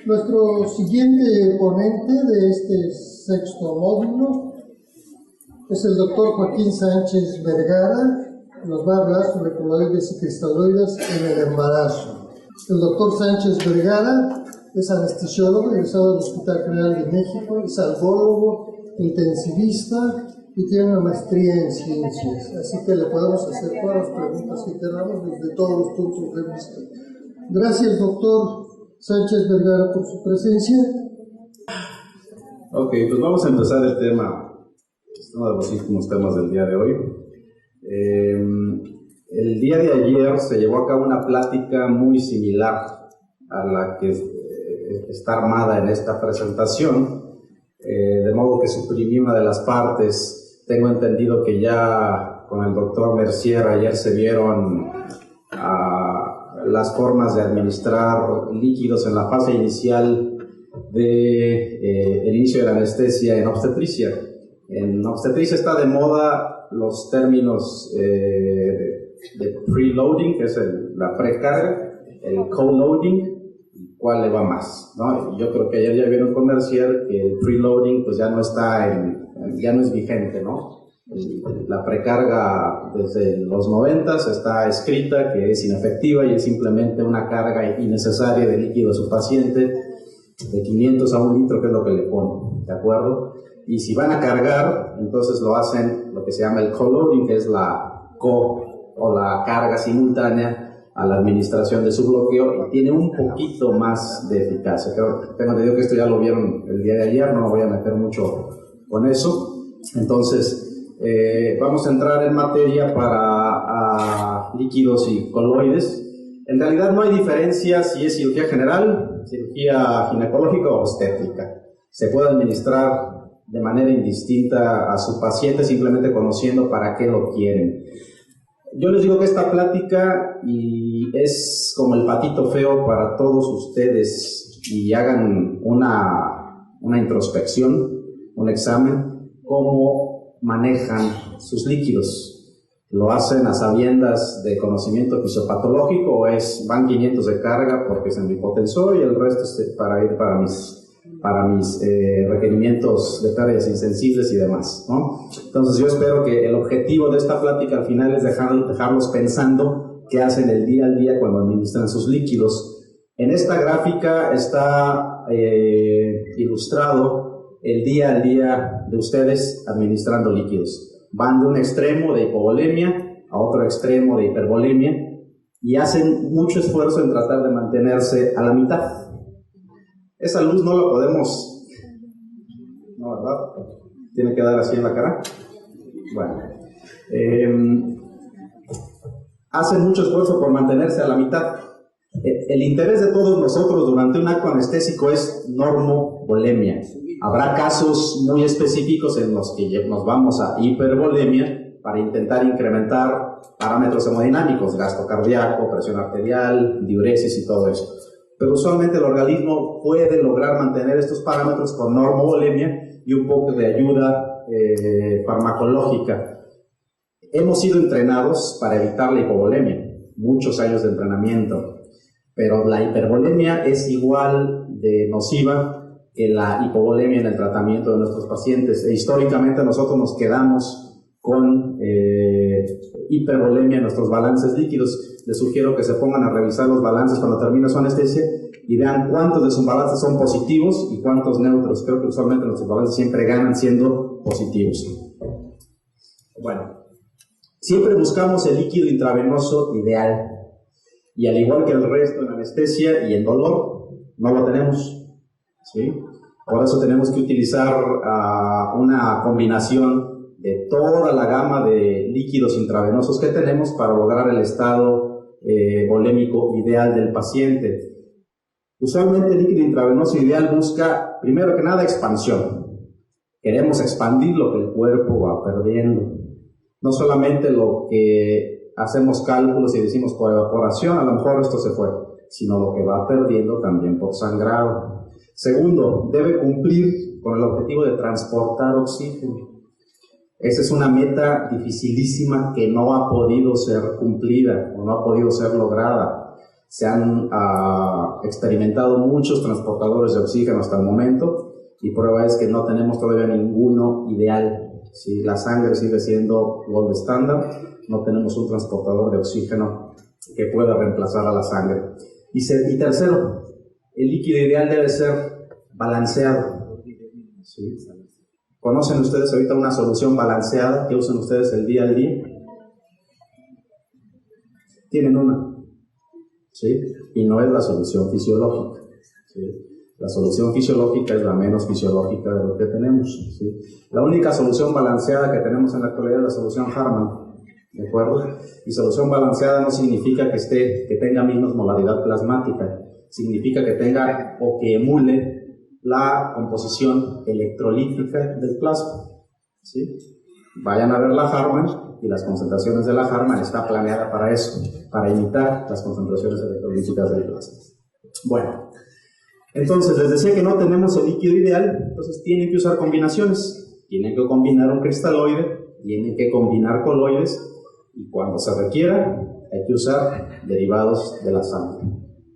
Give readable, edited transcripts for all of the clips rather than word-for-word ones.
Nuestro siguiente ponente de este sexto módulo es el doctor Joaquín Sánchez Vergara. Nos va a hablar sobre coloides y cristaloides en el embarazo. El doctor Sánchez Vergara es anestesiólogo egresado del Hospital General de México, es algólogo, intensivista y tiene una maestría en ciencias. Así que le podemos hacer todas las preguntas que queramos desde todos los puntos de vista. Gracias, doctor Sánchez Vergara, por su presencia. Ok, pues vamos a empezar el tema, es uno de los últimos temas del día de hoy. El día de ayer se llevó a cabo una plática muy similar a la que está armada en esta presentación, de modo que suprimí una de las partes. Tengo entendido que ya con el doctor Mercier ayer se vieron las formas de administrar líquidos en la fase inicial el inicio de la anestesia en obstetricia. En obstetricia está de moda los términos de preloading, que es la precarga, el co-loading, cuál le va más, ¿no? Yo creo que ayer ya vieron con Mercier que el preloading pues ya no es vigente, ¿no? La precarga desde los 90 está escrita que es inefectiva y es simplemente una carga innecesaria de líquido a su paciente de 500 a 1 litro, que es lo que le ponen, ¿de acuerdo? Y si van a cargar, entonces lo hacen lo que se llama el co-loading, que es la carga simultánea a la administración de su bloqueo, y tiene un poquito más de eficacia. Tengo entendido que esto ya lo vieron el día de ayer, no me voy a meter mucho con eso. Entonces, vamos a entrar en materia para líquidos y coloides. En realidad no hay diferencia si es cirugía general, cirugía ginecológica o obstétrica. Se puede administrar de manera indistinta a su paciente, simplemente conociendo para qué lo quieren. Yo les digo que esta plática es como el patito feo para todos ustedes, y hagan una introspección, un examen, cómo manejan sus líquidos. ¿Lo hacen a sabiendas de conocimiento fisiopatológico o van 500 de carga porque se me hipotensó y el resto es para ir para mis requerimientos de pérdidas insensibles y demás, ¿no? Entonces yo espero que el objetivo de esta plática al final es dejarlos pensando qué hacen el día al día cuando administran sus líquidos. En esta gráfica está ilustrado el día al día de ustedes administrando líquidos. Van de un extremo de hipovolemia a otro extremo de hipervolemia y hacen mucho esfuerzo en tratar de mantenerse a la mitad. Esa luz no la podemos... No, ¿verdad? Tiene que dar así en la cara. Bueno. Hacen mucho esfuerzo por mantenerse a la mitad. El interés de todos nosotros durante un acto anestésico es normovolemia. Habrá casos muy específicos en los que nos vamos a hipervolemia para intentar incrementar parámetros hemodinámicos, gasto cardíaco, presión arterial, diuresis y todo eso. Pero usualmente el organismo puede lograr mantener estos parámetros con normovolemia y un poco de ayuda farmacológica. Hemos sido entrenados para evitar la hipovolemia, muchos años de entrenamiento, pero la hipervolemia es igual de nociva que la hipovolemia en el tratamiento de nuestros pacientes. Históricamente nosotros nos quedamos con hipervolemia en nuestros balances líquidos. Les sugiero que se pongan a revisar los balances cuando termine su anestesia y vean cuántos de sus balances son positivos y cuántos neutros. Creo que usualmente nuestros balances siempre ganan siendo positivos. Bueno, siempre buscamos el líquido intravenoso ideal, y al igual que el resto en anestesia y en dolor, no lo tenemos, ¿sí? Por eso tenemos que utilizar una combinación de toda la gama de líquidos intravenosos que tenemos para lograr el estado volémico ideal del paciente. Usualmente el líquido intravenoso ideal busca, primero que nada, expansión. Queremos expandir lo que el cuerpo va perdiendo. No solamente lo que hacemos cálculos y decimos por evaporación, a lo mejor esto se fue, sino lo que va perdiendo también por sangrado. Segundo, debe cumplir con el objetivo de transportar oxígeno. Esa es una meta dificilísima que no ha podido ser cumplida o no ha podido ser lograda. Se han experimentado muchos transportadores de oxígeno hasta el momento y prueba es que no tenemos todavía ninguno ideal. ¿Sí? La sangre sigue siendo gold estándar, no tenemos un transportador de oxígeno que pueda reemplazar a la sangre. Y tercero, el líquido ideal debe ser balanceado. ¿Sí? ¿Conocen ustedes ahorita una solución balanceada que usan ustedes el día al día? Tienen una, ¿sí? Y no es la solución fisiológica, ¿sí? La solución fisiológica es la menos fisiológica de lo que tenemos, ¿sí? La única solución balanceada que tenemos en la actualidad es la solución Harman, ¿de acuerdo? Y solución balanceada no significa que tenga mismosmolaridad plasmática, significa que tenga o que emule la composición electrolítica del plasma, ¿sí? Vayan a ver la Harman y las concentraciones de la Harman está planeada para eso, para imitar las concentraciones electrolíticas del plasma. Bueno, entonces les decía que no tenemos el líquido ideal, entonces tienen que usar combinaciones, tienen que combinar un cristaloide, tienen que combinar coloides y cuando se requiera hay que usar derivados de la sangre,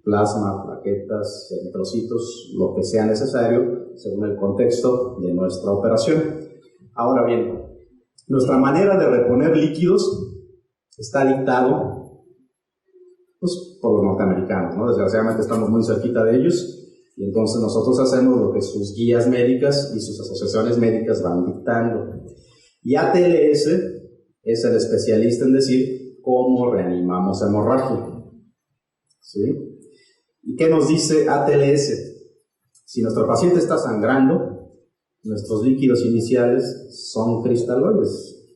plasma, plaquetas, eritrocitos, lo que sea necesario según el contexto de nuestra operación. Ahora bien, nuestra manera de reponer líquidos está dictado pues, por los norteamericanos, ¿no? Desgraciadamente estamos muy cerquita de ellos y entonces nosotros hacemos lo que sus guías médicas y sus asociaciones médicas van dictando. Y ATLS es el especialista en decir cómo reanimamos hemorragia, ¿sí? ¿Y qué nos dice ATLS? Si nuestro paciente está sangrando, nuestros líquidos iniciales son cristaloides.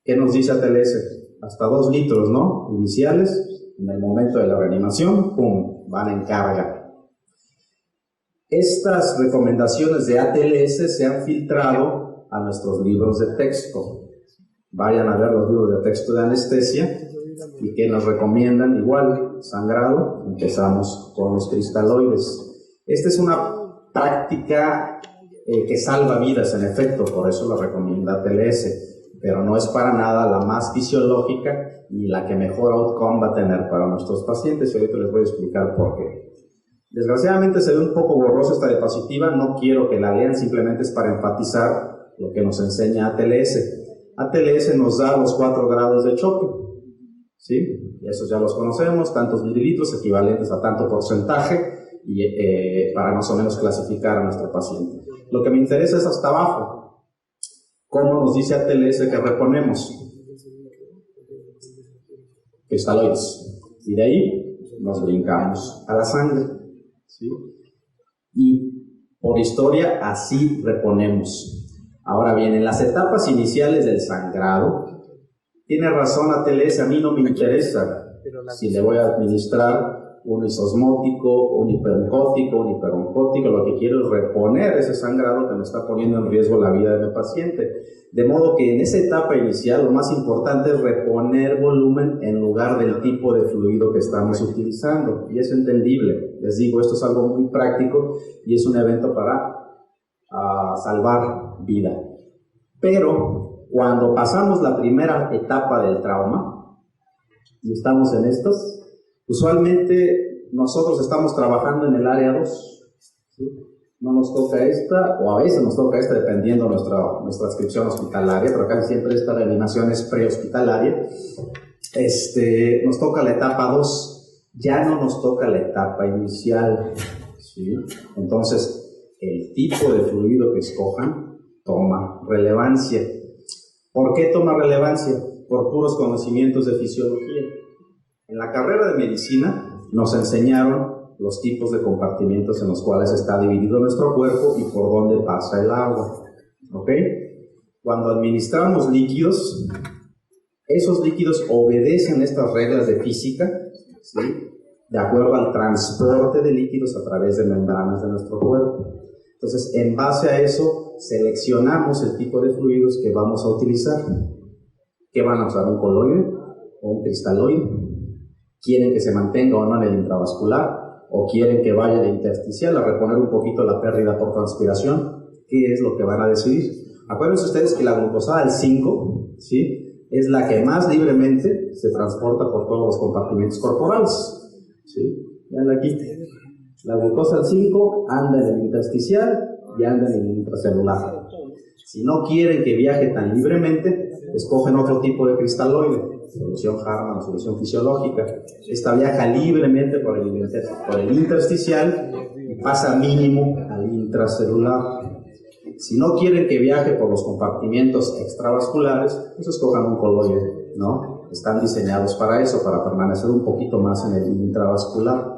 ¿Qué nos dice ATLS? Hasta 2 litros, ¿no? Iniciales, en el momento de la reanimación, ¡pum!, van en carga. Estas recomendaciones de ATLS se han filtrado a nuestros libros de texto. Vayan a ver los libros de texto de anestesia y que nos recomiendan igual, sangrado, empezamos con los cristaloides. Esta es una práctica que salva vidas, en efecto, por eso la recomienda ATLS, pero no es para nada la más fisiológica ni la que mejor outcome va a tener para nuestros pacientes, y ahorita les voy a explicar por qué. Desgraciadamente se ve un poco borrosa esta diapositiva, no quiero que la lean, simplemente es para enfatizar lo que nos enseña ATLS. ATLS nos da los 4 grados de choque, ¿sí? Esos ya los conocemos, tantos mililitros equivalentes a tanto porcentaje, y para más o menos clasificar a nuestro paciente. Lo que me interesa es hasta abajo. ¿Cómo nos dice ATLS que reponemos? Cristaloides. Y de ahí nos brincamos a la sangre, ¿sí? Y por historia así reponemos. Ahora bien, en las etapas iniciales del sangrado, tiene razón ATLS, a mí no me interesa si le voy a administrar un isosmótico, un hiperoncótico, un hiperoncótico, lo que quiero es reponer ese sangrado que me está poniendo en riesgo la vida de mi paciente. De modo que en esa etapa inicial lo más importante es reponer volumen en lugar del tipo de fluido que estamos utilizando. Y es entendible. Les digo, esto es algo muy práctico y es un evento para salvar vida. Pero cuando pasamos la primera etapa del trauma y estamos en estos, usualmente nosotros estamos trabajando en el área 2, ¿sí? No nos toca esta, o a veces nos toca esta dependiendo de nuestra adscripción hospitalaria, pero casi siempre esta reanimación es prehospitalaria. Nos toca la etapa 2, ya no nos toca la etapa inicial, ¿sí? Entonces, el tipo de fluido que escojan toma relevancia. ¿Por qué toma relevancia? Por puros conocimientos de fisiología. En la carrera de medicina nos enseñaron los tipos de compartimientos en los cuales está dividido nuestro cuerpo y por dónde pasa el agua, ¿ok? Cuando administramos líquidos, esos líquidos obedecen estas reglas de física, ¿sí? De acuerdo al transporte de líquidos a través de membranas de nuestro cuerpo. Entonces, en base a eso, seleccionamos el tipo de fluidos que vamos a utilizar. ¿Qué van a usar? ¿Un coloide o un cristaloide? ¿Quieren que se mantenga o no en el intravascular? ¿O quieren que vaya de intersticial a reponer un poquito la pérdida por transpiración? ¿Qué es lo que van a decidir? Acuérdense ustedes que la glucosada al 5, ¿sí?, es la que más libremente se transporta por todos los compartimentos corporales. ¿Sí? Vean aquí. La glucosa al 5 anda en el intersticial y anda en el intracelular. Si no quieren que viaje tan libremente, escogen otro tipo de cristaloide, solución Harman o solución fisiológica. Esta viaja libremente por el intersticial y pasa mínimo al intracelular. Si no quieren que viaje por los compartimientos extravasculares, pues escojan un coloide, ¿no? Están diseñados para eso, para permanecer un poquito más en el intravascular.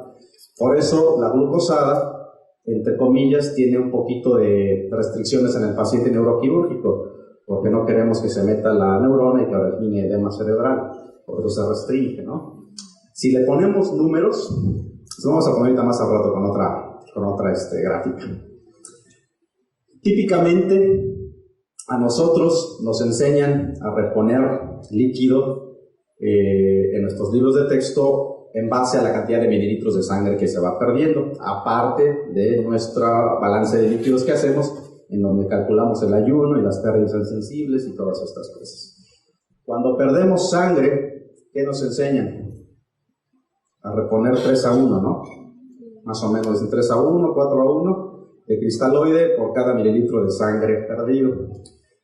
Por eso la glucosada, entre comillas, tiene un poquito de restricciones en el paciente neuroquirúrgico, porque no queremos que se meta la neurona y que origine edema cerebral, por eso se restringe, ¿no? Si le ponemos números, lo vamos a poner ahorita más al rato con otra gráfica. Típicamente a nosotros nos enseñan a reponer líquido en nuestros libros de texto en base a la cantidad de mililitros de sangre que se va perdiendo, aparte de nuestra balance de líquidos que hacemos, en donde calculamos el ayuno y las pérdidas sensibles y todas estas cosas. Cuando perdemos sangre, ¿qué nos enseñan? A reponer 3:1, ¿no? Más o menos de 3:1, 4:1 de cristaloide por cada mililitro de sangre perdido.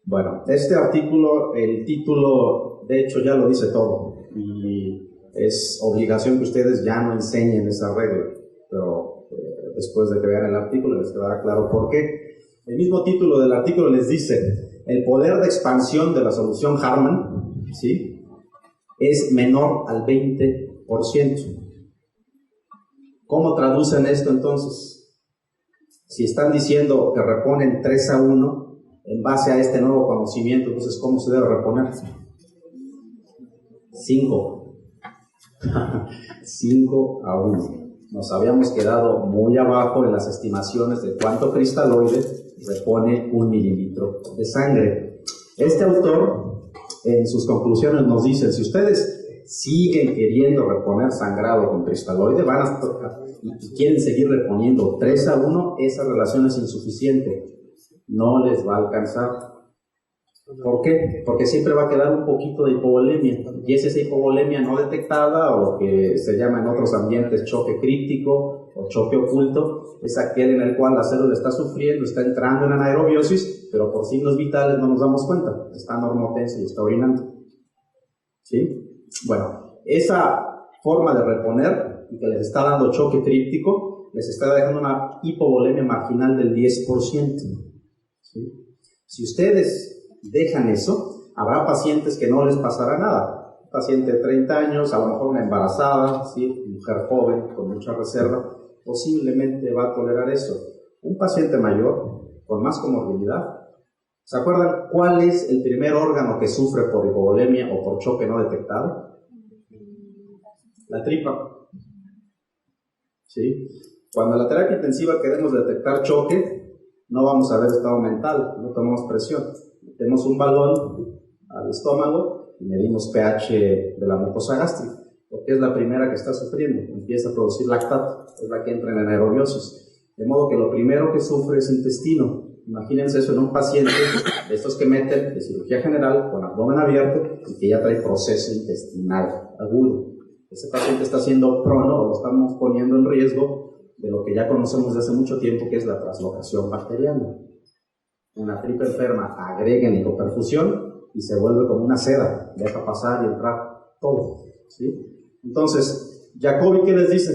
Bueno, este artículo, el título, de hecho ya lo dice todo, y es obligación que ustedes ya no enseñen esa regla, pero después de que vean el artículo les quedará claro por qué. El mismo título del artículo les dice: el poder de expansión de la solución Harman, ¿sí?, es menor al 20%. ¿Cómo traducen esto entonces? Si están diciendo que reponen 3:1 en base a este nuevo conocimiento, entonces ¿cómo se debe reponer? 5:1. Nos habíamos quedado muy abajo en las estimaciones de cuánto cristaloide repone 1 mililitro de sangre. Este autor en sus conclusiones nos dice: si ustedes siguen queriendo reponer sangrado con cristaloide y quieren seguir reponiendo 3:1, esa relación es insuficiente, no les va a alcanzar. ¿Por qué? Porque siempre va a quedar un poquito de hipovolemia, y es esa hipovolemia no detectada, o lo que se llama en otros ambientes choque críptico o choque oculto. Es aquel en el cual la célula está sufriendo, está entrando en anaerobiosis, pero por signos vitales no nos damos cuenta, está normotenso y está orinando. ¿Sí? Bueno, esa forma de reponer y que les está dando choque tríptico les está dejando una hipovolemia marginal del 10%. ¿Sí? Si ustedes dejan eso, habrá pacientes que no les pasará nada. Un paciente de 30 años, a lo mejor una embarazada, ¿sí?, mujer joven con mucha reserva, posiblemente va a tolerar eso. Un paciente mayor, con más comorbilidad, ¿se acuerdan cuál es el primer órgano que sufre por hipovolemia o por choque no detectado? La tripa. ¿Sí? Cuando en la terapia intensiva queremos detectar choque, no vamos a ver estado mental, no tomamos presión. Metemos un balón al estómago y medimos pH de la mucosa gástrica, porque es la primera que está sufriendo, empieza a producir lactato, es la que entra en anaerobiosis. De modo que lo primero que sufre es intestino. Imagínense eso en un paciente de estos que meten de cirugía general con abdomen abierto y que ya trae proceso intestinal agudo. Ese paciente está siendo prono, o lo estamos poniendo en riesgo de lo que ya conocemos de hace mucho tiempo, que es la translocación bacteriana. Una tripa enferma agrega en hipoperfusión y se vuelve como una seda, deja pasar y entrar todo, ¿sí? Entonces, Jacobi, ¿qué les dice?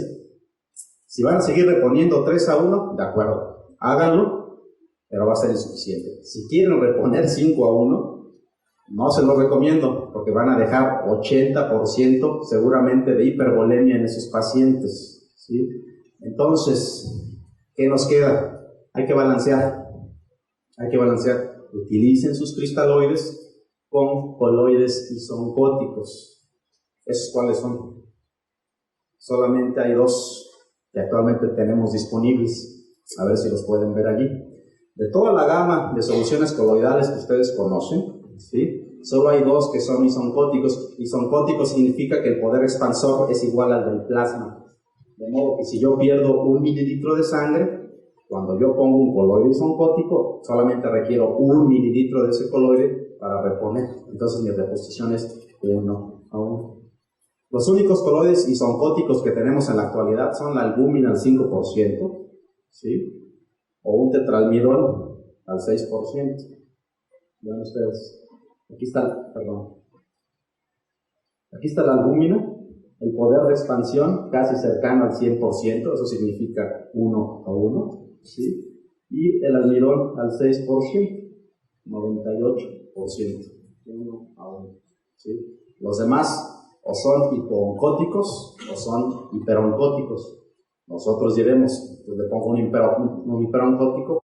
Si van a seguir reponiendo 3:1, de acuerdo, háganlo, pero va a ser insuficiente. Si quieren reponer 5:1, no se lo recomiendo, porque van a dejar 80% seguramente de hipervolemia en esos pacientes, ¿sí? Entonces, ¿qué nos queda? Hay que balancear. Utilicen sus cristaloides con coloides isoncóticos. ¿Esos cuáles son? Solamente hay 2 que actualmente tenemos disponibles. A ver si los pueden ver allí. De toda la gama de soluciones coloidales que ustedes conocen, ¿sí?, solo hay 2 que son isoncóticos. Isoncótico significa que el poder expansor es igual al del plasma. De modo que si yo pierdo 1 mililitro de sangre, cuando yo pongo un coloide isoncótico, solamente requiero 1 mililitro de ese coloide para reponer. Entonces mi reposición es 1:1. Los únicos coloides isoncóticos que tenemos en la actualidad son la albúmina al 5%, ¿sí? O un tetralmidol al 6%. Vean ustedes, aquí está, aquí está la albúmina, el poder de expansión casi cercano al 100%, eso significa 1 a 1, ¿sí? Y el almidón al 6%, 98%, 1 a 1, ¿sí? Los demás o son hipooncóticos o son hiperoncóticos. Nosotros diremos, pues le pongo un hiperoncótico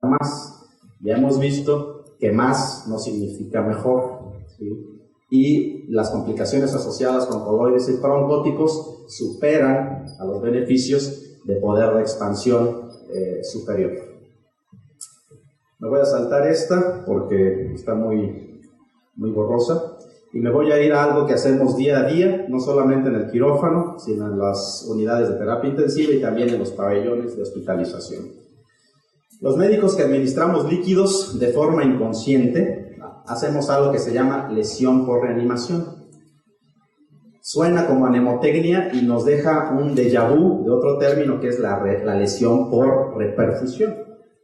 más. Ya hemos visto que más no significa mejor, ¿sí? Y las complicaciones asociadas con coloides hiperoncóticos superan a los beneficios de poder de expansión superior. Me voy a saltar esta porque está muy borrosa. Y me voy a ir a algo que hacemos día a día, no solamente en el quirófano, sino en las unidades de terapia intensiva y también en los pabellones de hospitalización. Los médicos que administramos líquidos de forma inconsciente, hacemos algo que se llama lesión por reanimación. Suena como anemotecnia y nos deja un déjà vu de otro término que es la lesión por reperfusión,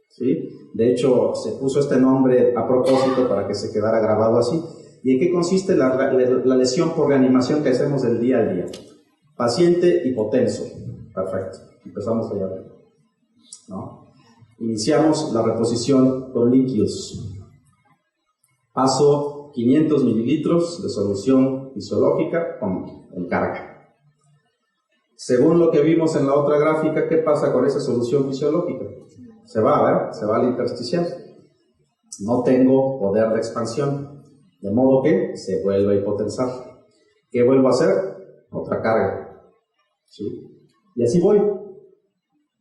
¿sí? De hecho, se puso este nombre a propósito para que se quedara grabado así. ¿Y en qué consiste la lesión por reanimación que hacemos del día al día? Paciente hipotenso. Perfecto. Empezamos allá. ¿No? Iniciamos la reposición con líquidos. Paso 500 mililitros de solución fisiológica en carga. Según lo que vimos en la otra gráfica, ¿qué pasa con esa solución fisiológica? Se va, ¿verdad? Se va al intersticial. No tengo poder de expansión. De modo que se vuelve a hipotensar. ¿Qué vuelvo a hacer? Otra carga. ¿Sí? Y así voy,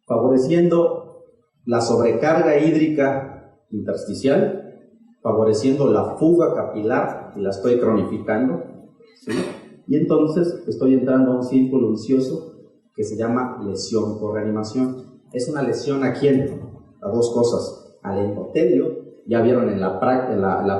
favoreciendo la sobrecarga hídrica intersticial, favoreciendo la fuga capilar, y la estoy cronificando, ¿sí? Y entonces estoy entrando a un círculo vicioso que se llama lesión por reanimación. ¿Es una lesión a quién? A dos cosas: al endotelio. Ya vieron en la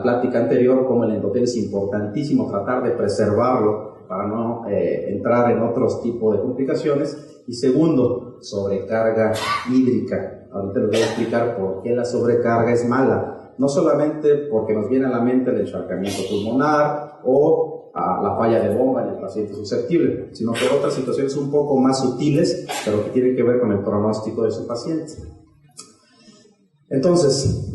plática anterior cómo el endotelio es importantísimo tratar de preservarlo para no entrar en otros tipos de complicaciones. Y segundo, sobrecarga hídrica. Ahorita les voy a explicar por qué la sobrecarga es mala. No solamente porque nos viene a la mente el encharcamiento pulmonar o la falla de bomba en el paciente susceptible, sino por otras situaciones un poco más sutiles, pero que tienen que ver con el pronóstico de su paciente. Entonces,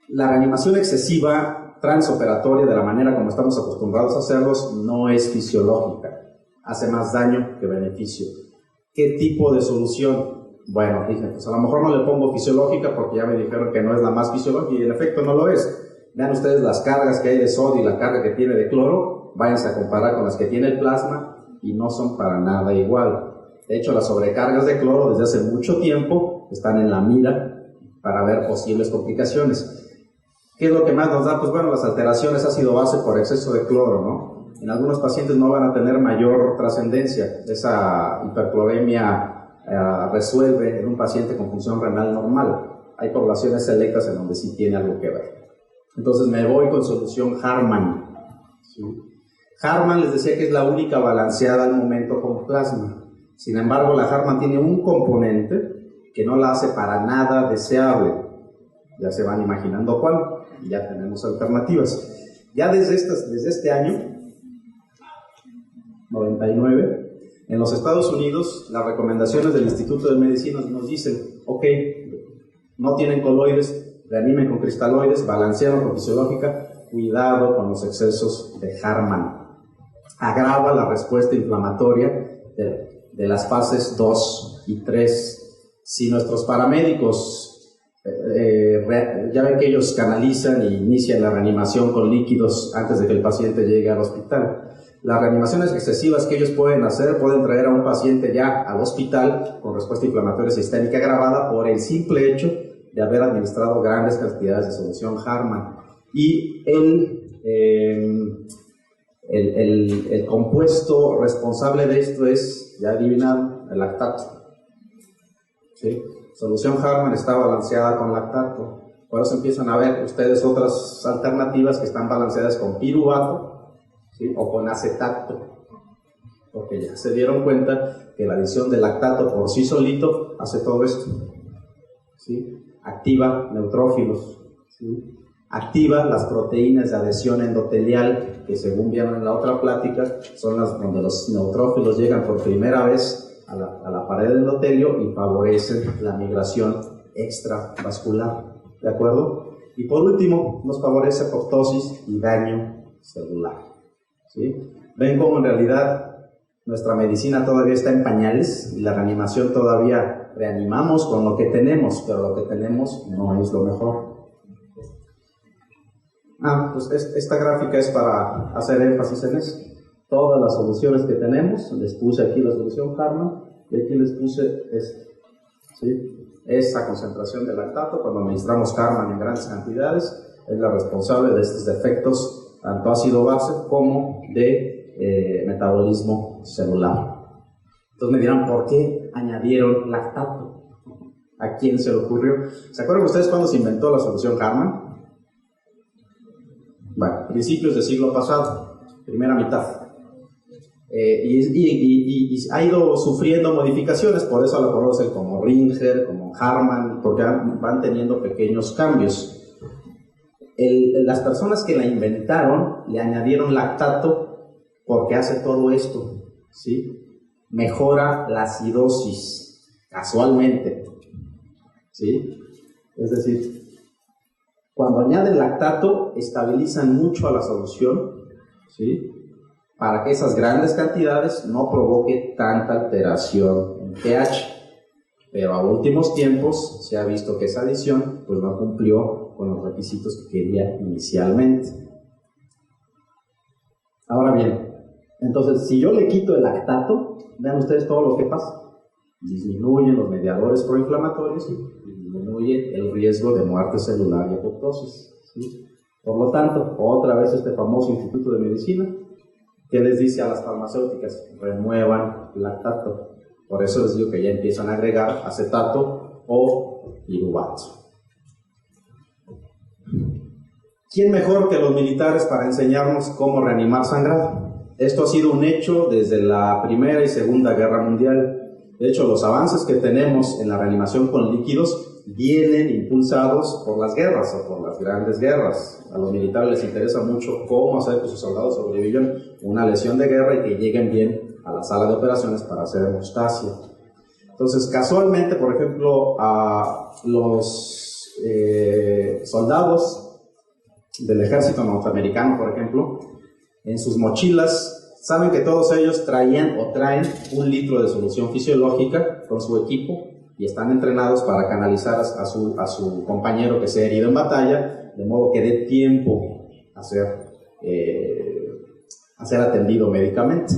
la reanimación excesiva transoperatoria, de la manera como estamos acostumbrados a hacerlos, no es fisiológica. Hace más daño que beneficio. ¿Qué tipo de solución? Bueno, dije, pues a lo mejor no le pongo fisiológica porque ya me dijeron que no es la más fisiológica, y en efecto no lo es. Vean ustedes las cargas que hay de sodio y la carga que tiene de cloro, váyanse a comparar con las que tiene el plasma y no son para nada igual. De hecho, las sobrecargas de cloro desde hace mucho tiempo están en la mira para ver posibles complicaciones. ¿Qué es lo que más nos da? Pues bueno, las alteraciones ácido-base por exceso de cloro, ¿no? En algunos pacientes no van a tener mayor trascendencia. Esa hipercloremia resuelve en un paciente con función renal normal. Hay poblaciones selectas en donde sí tiene algo que ver. Entonces me voy con solución Harman, ¿sí? Harman les decía que es la única balanceada al momento con plasma. Sin embargo, la Harman tiene un componente que no la hace para nada deseable. Ya se van imaginando cuál, y ya tenemos alternativas. Ya desde este año 99, en los Estados Unidos, las recomendaciones del Instituto de Medicina nos dicen: ok, no tienen coloides, reanimen con cristaloides, balancearon con fisiológica, cuidado con los excesos de Harman. Agrava la respuesta inflamatoria de las fases 2 y 3. Si nuestros paramédicos, ya ven que ellos canalizan e inician la reanimación con líquidos antes de que el paciente llegue al hospital. Las reanimaciones excesivas que ellos pueden hacer pueden traer a un paciente ya al hospital con respuesta inflamatoria sistémica agravada por el simple hecho de haber administrado grandes cantidades de solución Harman. Y el compuesto responsable de esto es, ya adivinaron, el lactato. ¿Sí? Solución Harman está balanceada con lactato. Por eso empiezan a ver ustedes otras alternativas que están balanceadas con piruvato ¿sí? O con acetato, porque ya se dieron cuenta que la adición de lactato por sí solito hace todo esto, ¿sí? Activa neutrófilos, ¿sí? Activa las proteínas de adhesión endotelial, que según vieron en la otra plática, son las donde los neutrófilos llegan por primera vez a la pared del endotelio y favorecen la migración extravascular, ¿de acuerdo? Y por último, nos favorece apoptosis y daño celular, ¿sí? Ven cómo en realidad nuestra medicina todavía está en pañales y la reanimación todavía reanimamos con lo que tenemos, pero lo que tenemos no es lo mejor. Pues esta gráfica es para hacer énfasis en eso. Todas las soluciones que tenemos, les puse aquí la solución Harman y aquí les puse ¿sí? Esa concentración de lactato, cuando administramos Harman en grandes cantidades, es la responsable de estos defectos, tanto ácido-base como de metabolismo celular. Entonces me dirán, ¿por qué añadieron lactato? ¿A quién se le ocurrió? ¿Se acuerdan ustedes cuando se inventó la solución Harman? Bueno, principios del siglo pasado, primera mitad. Y ha ido sufriendo modificaciones, por eso la conocen como Ringer, como Harman, porque van teniendo pequeños cambios. Las personas que la inventaron le añadieron lactato porque hace todo esto, ¿sí? Mejora la acidosis, casualmente, ¿sí? Es decir, cuando añaden lactato, estabilizan mucho a la solución, ¿sí? Para que esas grandes cantidades no provoque tanta alteración en pH. Pero a últimos tiempos se ha visto que esa adición pues, no cumplió con los requisitos que quería inicialmente. Ahora bien, entonces si yo le quito el lactato, vean ustedes todo lo que pasa. Disminuyen los mediadores proinflamatorios y disminuye el riesgo de muerte celular y apoptosis, ¿sí? Por lo tanto, otra vez este famoso Instituto de Medicina, ¿qué les dice a las farmacéuticas? Remuevan lactato. Por eso les digo que ya empiezan a agregar acetato o piruvato. ¿Quién mejor que los militares para enseñarnos cómo reanimar sangrado? Esto ha sido un hecho desde la Primera y Segunda Guerra Mundial. De hecho, los avances que tenemos en la reanimación con líquidos vienen impulsados por las guerras o por las grandes guerras. A los militares les interesa mucho cómo hacer que sus soldados sobrevivan una lesión de guerra y que lleguen bien a la sala de operaciones para hacer hemostasia. Entonces, casualmente, por ejemplo, a los soldados del ejército norteamericano, por ejemplo, en sus mochilas, saben que todos ellos traían o traen 1 litro de solución fisiológica con su equipo y están entrenados para canalizar a su compañero que se ha herido en batalla, de modo que dé tiempo a ser atendido médicamente.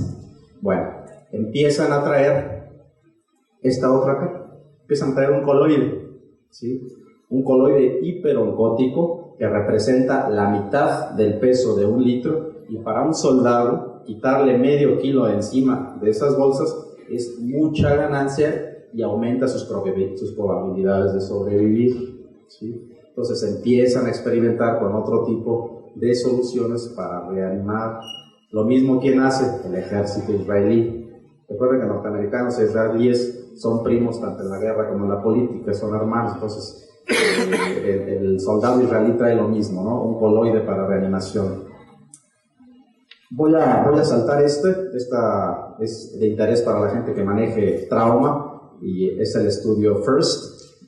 Bueno, empiezan a traer esta otra acá, empiezan a traer un coloide, ¿sí? Un coloide hiperoncótico que representa la mitad del peso de 1 litro, y para un soldado quitarle medio kilo de encima de esas bolsas es mucha ganancia y aumenta sus probabilidades de sobrevivir, ¿sí? Entonces empiezan a experimentar con otro tipo de soluciones para reanimar. Lo mismo, ¿quién hace? El ejército israelí. Recuerden que norteamericanos e israelíes son primos tanto en la guerra como en la política, son hermanos. Entonces el soldado israelí trae lo mismo, ¿no? Un coloide para reanimación. Voy a saltar esta es de interés para la gente que maneje trauma y es el estudio FIRST.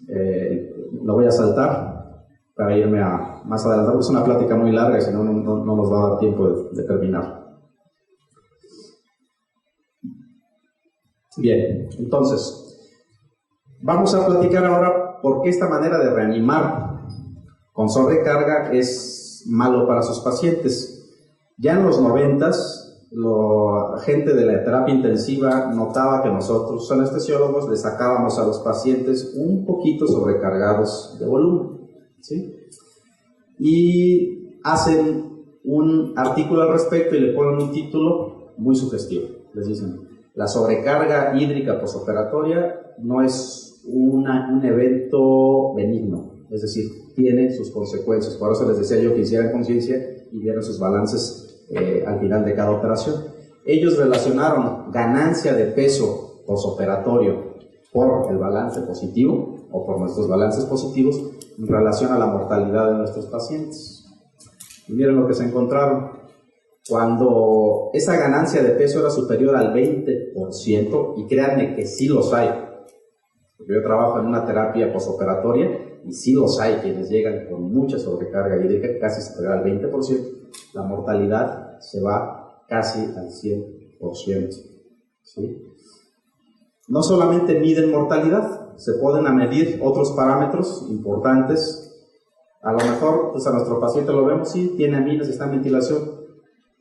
Lo voy a saltar para irme a más adelante. Es una plática muy larga y si no nos va a dar tiempo de terminar. Bien, entonces vamos a platicar ahora por qué esta manera de reanimar con sobrecarga es malo para sus pacientes. Ya en los 90s, la gente de la terapia intensiva notaba que nosotros, los anestesiólogos, le sacábamos a los pacientes un poquito sobrecargados de volumen, ¿sí? Y hacen un artículo al respecto y le ponen un título muy sugestivo. Les dicen, la sobrecarga hídrica postoperatoria no es un evento benigno, es decir, tiene sus consecuencias. Por eso les decía yo que hicieran conciencia y vieran sus balances al final de cada operación. Ellos relacionaron ganancia de peso posoperatorio por el balance positivo o por nuestros balances positivos en relación a la mortalidad de nuestros pacientes. Y miren lo que se encontraron. Cuando esa ganancia de peso era superior al 20%, y créanme que sí los hay, porque yo trabajo en una terapia posoperatoria y sí los hay quienes llegan con mucha sobrecarga y de casi superior al 20%, la mortalidad se va casi al 100%. ¿Sí? No solamente miden mortalidad, se pueden medir otros parámetros importantes. A lo mejor pues a nuestro paciente lo vemos, sí, tiene aminas, está en ventilación,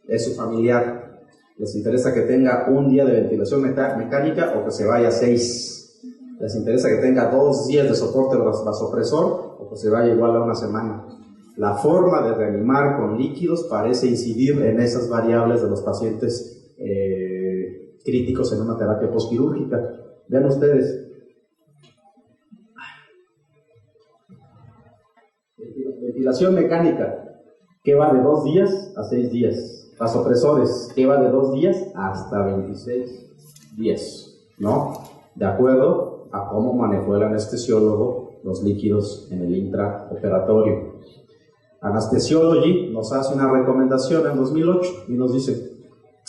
es su familiar. Les interesa que tenga un día de ventilación mecánica o que se vaya 6. Les interesa que tenga 2 días de soporte vasopresor o que se vaya igual a una semana. La forma de reanimar con líquidos parece incidir en esas variables de los pacientes críticos en una terapia posquirúrgica. Vean ustedes. Ventilación mecánica, que va de 2 días a 6 días. Vasopresores, que va de 2 días hasta 26 días, ¿no? De acuerdo a cómo manejó el anestesiólogo los líquidos en el intraoperatorio. Anesthesiology nos hace una recomendación en 2008 y nos dice,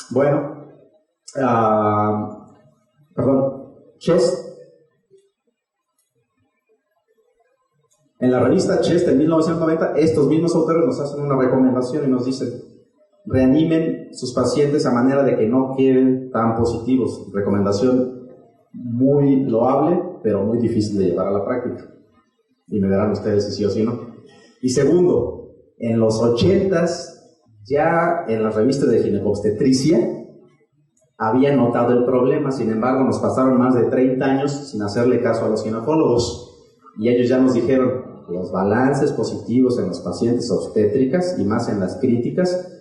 bueno, Chest, en la revista Chest en 1990, estos mismos autores nos hacen una recomendación y nos dicen, reanimen sus pacientes a manera de que no queden tan positivos. Recomendación muy loable, pero muy difícil de llevar a la práctica. Y me dirán ustedes si sí o si no. Y segundo, en los 80s, ya en las revistas de ginecobstetricia, había notado el problema. Sin embargo, nos pasaron más de 30 años sin hacerle caso a los ginecólogos. Y ellos ya nos dijeron, los balances positivos en los pacientes obstétricas, y más en las críticas,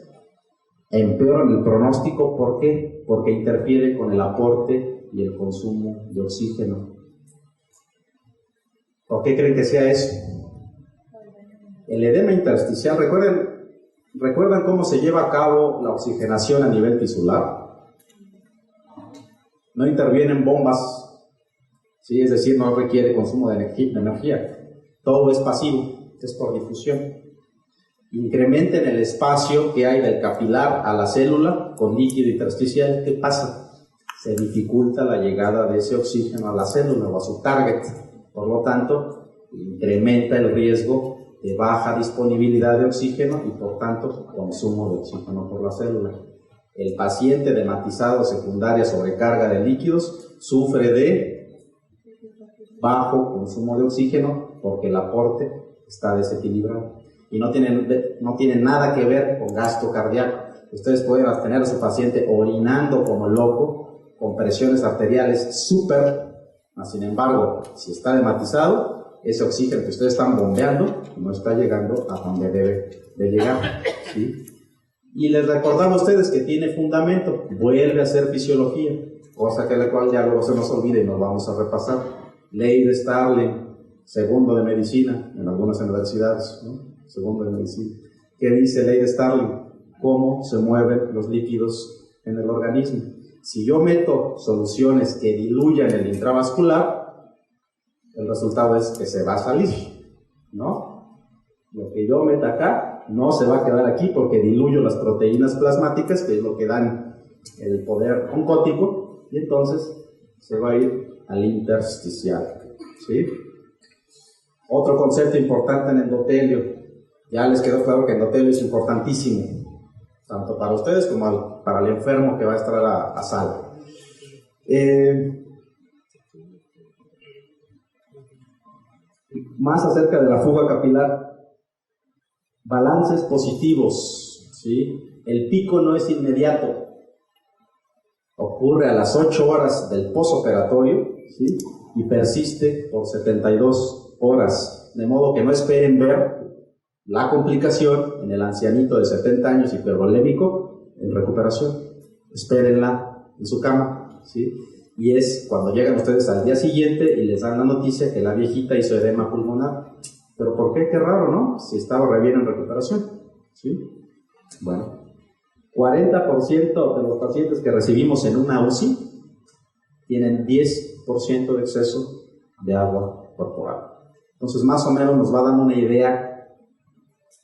empeoran el pronóstico. ¿Por qué? Porque interfiere con el aporte y el consumo de oxígeno. ¿Por qué creen que sea eso? El edema intersticial, ¿recuerdan cómo se lleva a cabo la oxigenación a nivel tisular? No intervienen bombas, ¿sí? Es decir, no requiere consumo de energía. Todo es pasivo, es por difusión. Incrementen el espacio que hay del capilar a la célula con líquido intersticial. ¿Qué pasa? Se dificulta la llegada de ese oxígeno a la célula o a su target. Por lo tanto, incrementa el riesgo de baja disponibilidad de oxígeno y, por tanto, consumo de oxígeno por la célula. El paciente edematizado secundaria sobrecarga de líquidos sufre de bajo consumo de oxígeno porque el aporte está desequilibrado. Y no tiene nada que ver con gasto cardíaco. Ustedes pueden tener a su paciente orinando como loco, con presiones arteriales súper, sin embargo, si está edematizado, ese oxígeno que ustedes están bombeando no está llegando a donde debe de llegar, ¿sí? Y les recordamos a ustedes que tiene fundamento, vuelve a ser fisiología, cosa que la cual ya luego se nos olvida y nos vamos a repasar. Ley de Starling, segundo de medicina en algunas universidades, ¿no? Segundo de medicina. ¿Qué dice ley de Starling? Cómo se mueven los líquidos en el organismo. Si yo meto soluciones que diluyan el intravascular, el resultado es que se va a salir, ¿no? Lo que yo meta acá no se va a quedar aquí porque diluyo las proteínas plasmáticas, que es lo que dan el poder oncótico, y entonces se va a ir al intersticial, ¿sí? Otro concepto importante en endotelio. Ya les quedó claro que endotelio es importantísimo, tanto para ustedes como para el enfermo que va a estar a salvo. Más acerca de la fuga capilar. Balances positivos, ¿sí? El pico no es inmediato. Ocurre a las 8 horas del posoperatorio, ¿sí? Y persiste por 72 horas. De modo que no esperen ver la complicación en el ancianito de 70 años hipervolémico en recuperación. Espérenla en su cama, ¿sí? Y es cuando llegan ustedes al día siguiente y les dan la noticia que la viejita hizo edema pulmonar. ¿Pero por qué? Qué raro, ¿no? Si estaba re bien en recuperación, ¿sí? Bueno, 40% de los pacientes que recibimos en una UCI tienen 10% de exceso de agua corporal. Entonces, más o menos nos va dando una idea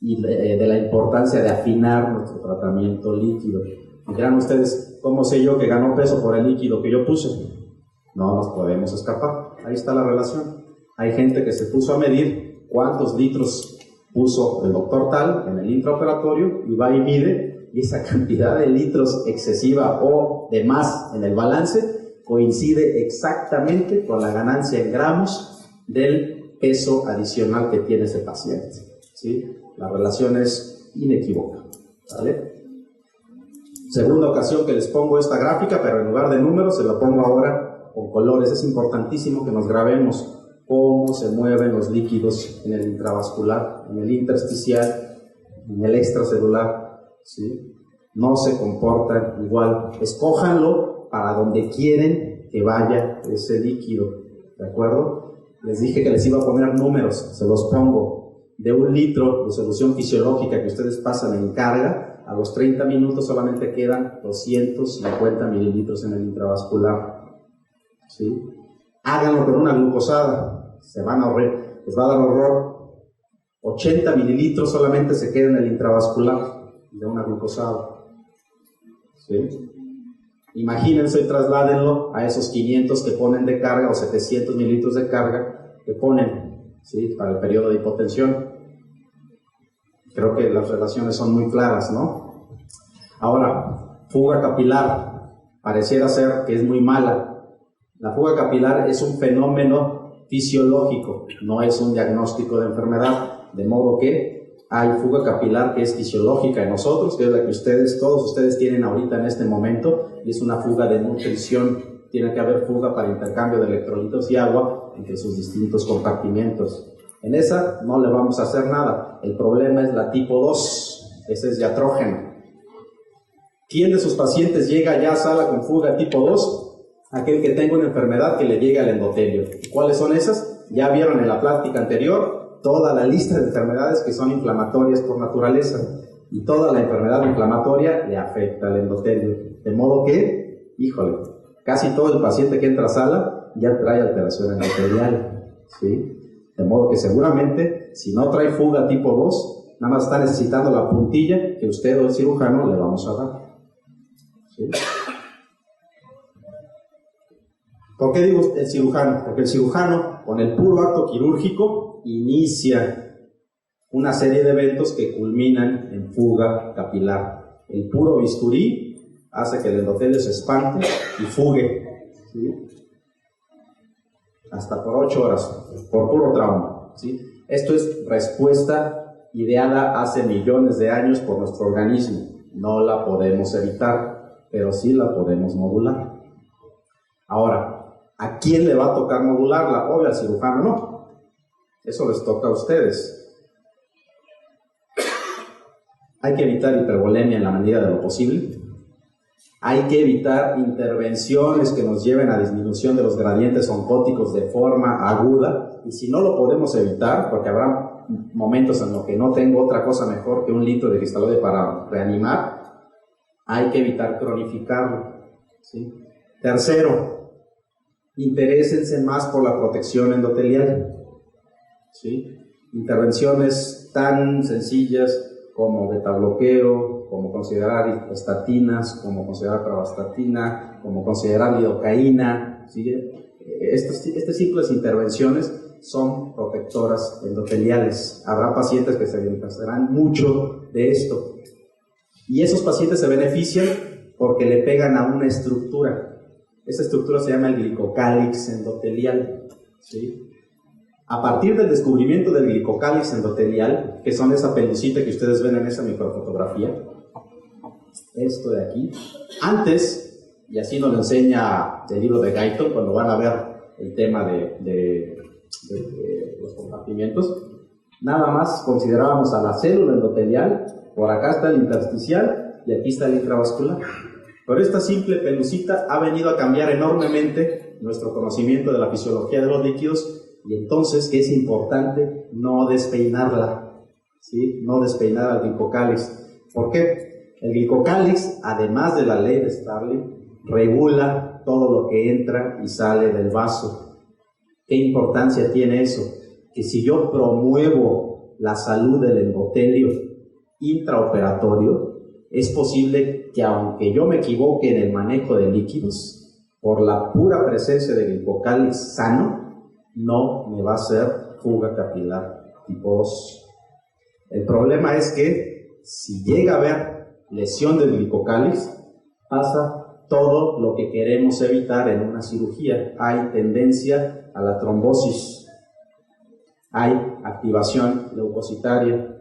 de la importancia de afinar nuestro tratamiento líquido. Y dirán ustedes, ¿cómo sé yo que ganó peso por el líquido que yo puse? No nos podemos escapar. Ahí está la relación. Hay gente que se puso a medir cuántos litros puso el doctor tal en el intraoperatorio y va y mide, y esa cantidad de litros excesiva o de más en el balance coincide exactamente con la ganancia en gramos del peso adicional que tiene ese paciente, ¿sí? La relación es inequívoca, ¿vale? Segunda ocasión que les pongo esta gráfica, pero en lugar de números se la pongo ahora con colores. Es importantísimo que nos grabemos cómo se mueven los líquidos en el intravascular, en el intersticial, en el extracelular, ¿sí? No se comportan igual. Escójanlo para donde quieren que vaya ese líquido, ¿de acuerdo? Les dije que les iba a poner números, se los pongo. De 1 litro de solución fisiológica que ustedes pasan en carga, a los 30 minutos solamente quedan 250 mililitros en el intravascular, ¿sí? Háganlo con una glucosada, les va a dar horror. 80 mililitros solamente se queda en el intravascular de una glucosada, ¿sí? Imagínense y trasládenlo a esos 500 que ponen de carga o 700 mililitros de carga que ponen, ¿sí? Para el periodo de hipotensión. Creo que las relaciones son muy claras, ¿no? Ahora, fuga capilar. Pareciera ser que es muy mala. La fuga capilar es un fenómeno fisiológico, no es un diagnóstico de enfermedad. De modo que hay fuga capilar que es fisiológica en nosotros, que es la que todos ustedes tienen ahorita en este momento, y es una fuga de nutrición. Tiene que haber fuga para intercambio de electrolitos y agua entre sus distintos compartimentos. En esa no le vamos a hacer nada. El problema es la tipo 2, ese es diatrógeno. ¿Quién de sus pacientes llega ya a sala con fuga tipo 2? Aquel que tenga una enfermedad que le llegue al endotelio. ¿Cuáles son esas? Ya vieron en la plática anterior toda la lista de enfermedades que son inflamatorias por naturaleza. Y toda la enfermedad inflamatoria le afecta al endotelio. De modo que, híjole, casi todo el paciente que entra a sala ya trae alteración endotelial, ¿sí? De modo que seguramente, si no trae fuga tipo 2, nada más está necesitando la puntilla que usted o el cirujano le vamos a dar, ¿sí? ¿Por qué digo el cirujano? Porque el cirujano, con el puro acto quirúrgico, inicia una serie de eventos que culminan en fuga capilar. El puro bisturí hace que el endotelio se espante y fugue, ¿sí? Hasta por 8 horas, por puro trauma, ¿sí? Esto es respuesta ideada hace millones de años por nuestro organismo. No la podemos evitar, pero sí la podemos modular. Ahora, ¿a quién le va a tocar modularla? Obvio, al cirujano no. Eso les toca a ustedes. Hay que evitar hipervolemia en la medida de lo posible. Hay que evitar intervenciones que nos lleven a disminución de los gradientes oncóticos de forma aguda, y si no lo podemos evitar, porque habrá momentos en los que no tengo otra cosa mejor que 1 litro de cristalóide para reanimar, hay que evitar cronificarlo, ¿sí? Tercero, interésense más por la protección endotelial, ¿sí? Intervenciones tan sencillas como betabloqueo, como considerar estatinas, como considerar pravastatina, como considerar lidocaína, ¿sí? Este ciclo de intervenciones son protectoras endoteliales. Habrá pacientes que se beneficiarán mucho de esto. Y esos pacientes se benefician porque le pegan a una estructura. Esa estructura se llama el glicocálix endotelial, ¿sí? A partir del descubrimiento del glicocálix endotelial, que son esa pelucita que ustedes ven en esa microfotografía, esto de aquí, antes, y así nos lo enseña el libro de Guyton cuando van a ver el tema de los compartimientos, nada más considerábamos a la célula endotelial, por acá está el intersticial y aquí está el intravascular. Pero esta simple pelucita ha venido a cambiar enormemente nuestro conocimiento de la fisiología de los líquidos, y entonces que es importante no despeinarla, ¿sí? No despeinar al glicocálix. ¿Por qué? El glicocálix, además de la ley de Starling, regula todo lo que entra y sale del vaso. ¿Qué importancia tiene eso? Que si yo promuevo la salud del endotelio intraoperatorio, es posible que aunque yo me equivoque en el manejo de líquidos, por la pura presencia de glicocálix sano, no me va a hacer fuga capilar tipo 2. El problema es que si llega a haber lesión del glicocálix, pasa todo lo que queremos evitar en una cirugía. Hay tendencia a la trombosis, hay activación leucocitaria.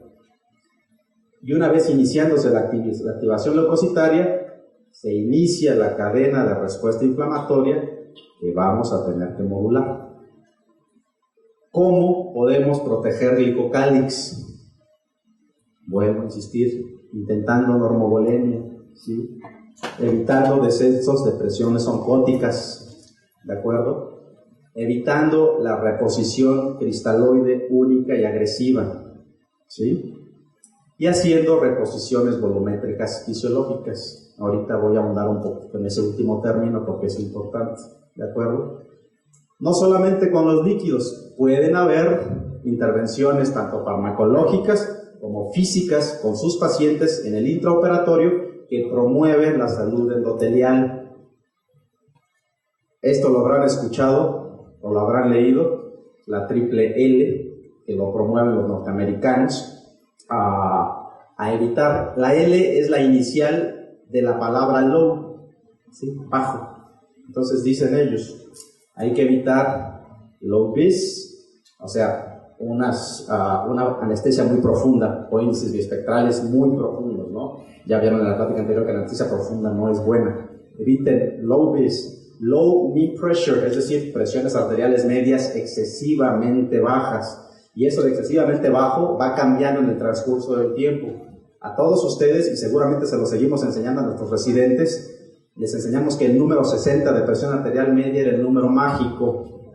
Y una vez iniciándose la activación leucocitaria, se inicia la cadena de respuesta inflamatoria que vamos a tener que modular. ¿Cómo podemos proteger glicocálix? Vuelvo a insistir, intentando normovolemia, ¿sí? Evitando descensos de presiones oncóticas, ¿de acuerdo? Evitando la reposición cristaloide única y agresiva, ¿sí? Y haciendo reposiciones volumétricas fisiológicas. Ahorita voy a ahondar un poquito en ese último término porque es importante, ¿de acuerdo? No solamente con los líquidos, pueden haber intervenciones tanto farmacológicas como físicas con sus pacientes en el intraoperatorio que promueven la salud endotelial. Esto lo habrán escuchado o lo habrán leído, la triple L, que lo promueven los norteamericanos, a evitar. La L es la inicial de la palabra low, ¿sí? Bajo. Entonces dicen ellos, hay que evitar low vis, o sea, una anestesia muy profunda o índices biespectrales muy profundos, ¿no? Ya vieron en la plática anterior que la anestesia profunda no es buena. Eviten low vis, low mean pressure, es decir, presiones arteriales medias excesivamente bajas. Y eso de excesivamente bajo va cambiando en el transcurso del tiempo. A todos ustedes, y seguramente se lo seguimos enseñando a nuestros residentes, les enseñamos que el número 60 de presión arterial media era el número mágico.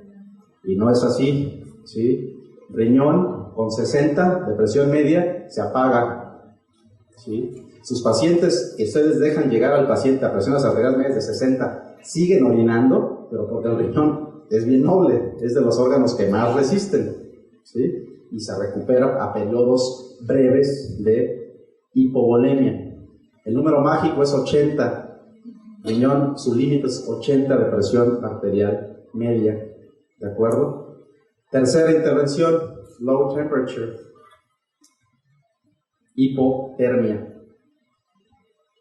Y no es así, ¿sí? Riñón con 60 de presión media se apaga, ¿sí? Sus pacientes que ustedes dejan llegar al paciente a presiones arteriales medias de 60 siguen orinando, pero porque el riñón es bien noble, es de los órganos que más resisten, ¿sí? Y se recupera a periodos breves de hipovolemia. El número mágico es 80. Riñón, su límite es 80 de presión arterial media, ¿de acuerdo? Tercera intervención, low temperature, hipotermia.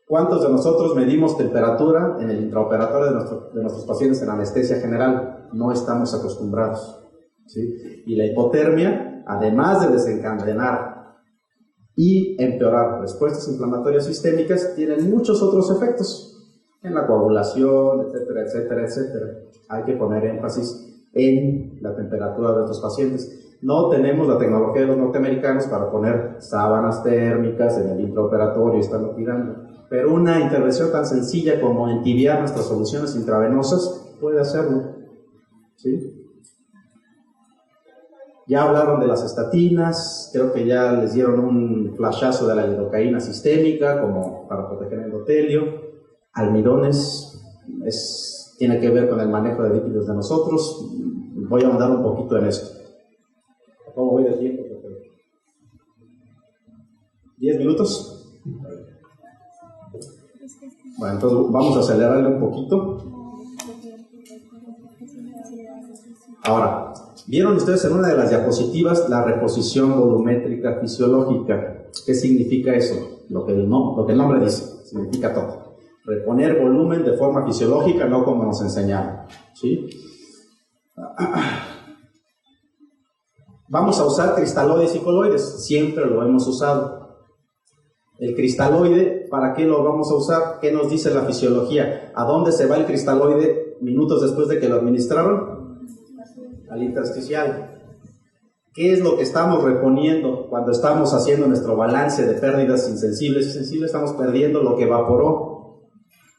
¿Cuántos de nosotros medimos temperatura en el intraoperatorio de nuestros pacientes en anestesia general? No estamos acostumbrados, ¿sí? Y la hipotermia, además de desencadenar y empeorar respuestas inflamatorias sistémicas, tiene muchos otros efectos en la coagulación, etcétera, etcétera, etcétera. Hay que poner énfasis en la temperatura de estos pacientes. No tenemos la tecnología de los norteamericanos para poner sábanas térmicas en el intraoperatorio y estarlo cuidando, pero una intervención tan sencilla como entibiar nuestras soluciones intravenosas puede hacerlo, ¿sí? Ya hablaron de las estatinas, creo que ya les dieron un flashazo de la lidocaína sistémica como para proteger el endotelio. Almidones, tiene que ver con el manejo de líquidos de nosotros. Voy a ahondar un poquito en esto. ¿Cómo voy de tiempo? 10 minutos. Bueno, entonces vamos a acelerarle un poquito. Ahora, vieron ustedes en una de las diapositivas la reposición volumétrica fisiológica. ¿Qué significa eso? Lo que el nombre dice, significa todo. Reponer volumen de forma fisiológica, no como nos enseñaron, ¿sí? Vamos a usar cristaloides y coloides, siempre lo hemos usado. El cristaloide, ¿para qué lo vamos a usar? ¿Qué nos dice la fisiología? ¿A dónde se va el cristaloide minutos después de que lo administraron? Al intersticial. ¿Qué es lo que estamos reponiendo cuando estamos haciendo nuestro balance de pérdidas insensibles y sensibles? Estamos perdiendo lo que evaporó.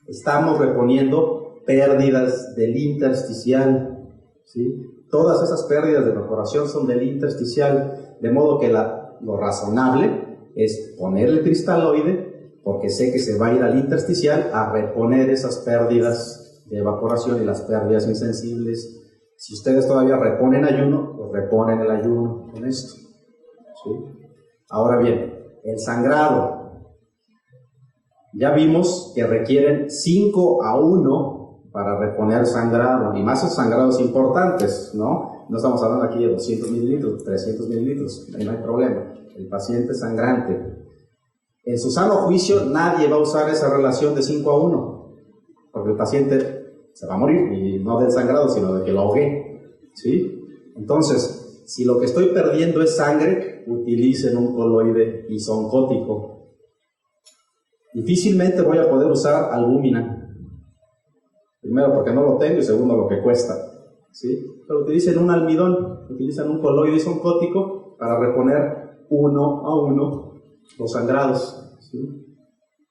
Estamos reponiendo pérdidas del intersticial, ¿sí? Todas esas pérdidas de evaporación son del intersticial, de modo que lo razonable es poner el cristaloide porque sé que se va a ir al intersticial a reponer esas pérdidas de evaporación y las pérdidas insensibles. Si ustedes todavía reponen ayuno, pues reponen el ayuno con esto, ¿sí? Ahora bien, el sangrado. Ya vimos que requieren 5:1 para reponer sangrado, y más en sangrados importantes, ¿no? No estamos hablando aquí de 200 mililitros, 300 mililitros, ahí no hay problema. El paciente sangrante. En su sano juicio, nadie va a usar esa relación de 5:1, porque el paciente se va a morir, y no del sangrado, sino de que lo ahogué, ¿sí? Entonces, si lo que estoy perdiendo es sangre, utilicen un coloide isoncótico. Difícilmente voy a poder usar albúmina. Primero, porque no lo tengo, y segundo, lo que cuesta, ¿sí? Pero utilicen un almidón, utilizan un coloide isoncótico para reponer 1:1 los sangrados, ¿sí?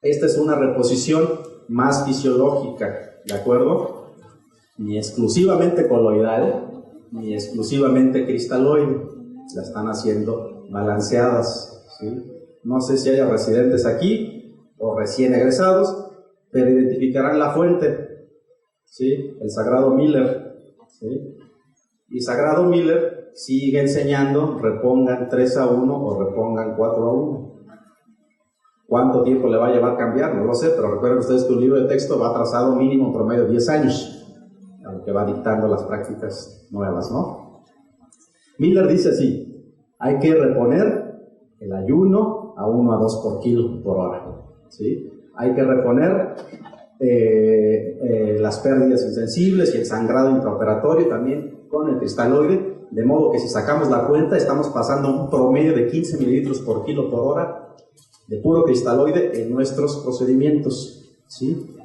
Esta es una reposición más fisiológica, ¿de acuerdo? Ni exclusivamente coloidal, ni exclusivamente cristaloide. La están haciendo balanceadas, ¿sí? No sé si haya residentes aquí o recién egresados, pero identificarán la fuente, ¿sí? El Sagrado Miller, ¿sí? Y Sagrado Miller sigue enseñando: repongan 3:1 o repongan 4:1. ¿Cuánto tiempo le va a llevar cambiar? No lo sé, pero recuerden ustedes que un libro de texto va atrasado mínimo en promedio 10 años, a lo que va dictando las prácticas nuevas, ¿no? Miller dice así: hay que reponer el ayuno a 1 a 2 por kilo por hora, ¿sí? Hay que reponer las pérdidas insensibles y el sangrado intraoperatorio también con el cristaloide, de modo que si sacamos la cuenta estamos pasando un promedio de 15 mililitros por kilo por hora de puro cristaloide en nuestros procedimientos, ¿sí?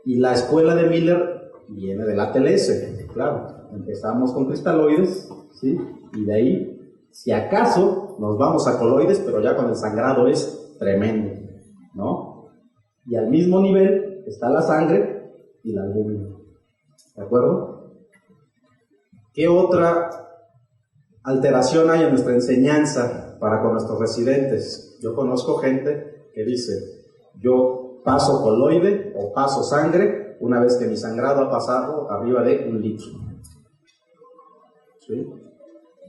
Y la escuela de Miller viene de la TLS, claro. Empezamos con cristaloides, ¿sí? Y de ahí, si acaso, nos vamos a coloides, pero ya con el sangrado es tremendo, ¿no? Y al mismo nivel está la sangre y la albúmina, ¿de acuerdo? ¿Qué otra alteración hay en nuestra enseñanza para con nuestros residentes? Yo conozco gente que dice: yo paso coloide o paso sangre una vez que mi sangrado ha pasado arriba de 1 litro, ¿sí?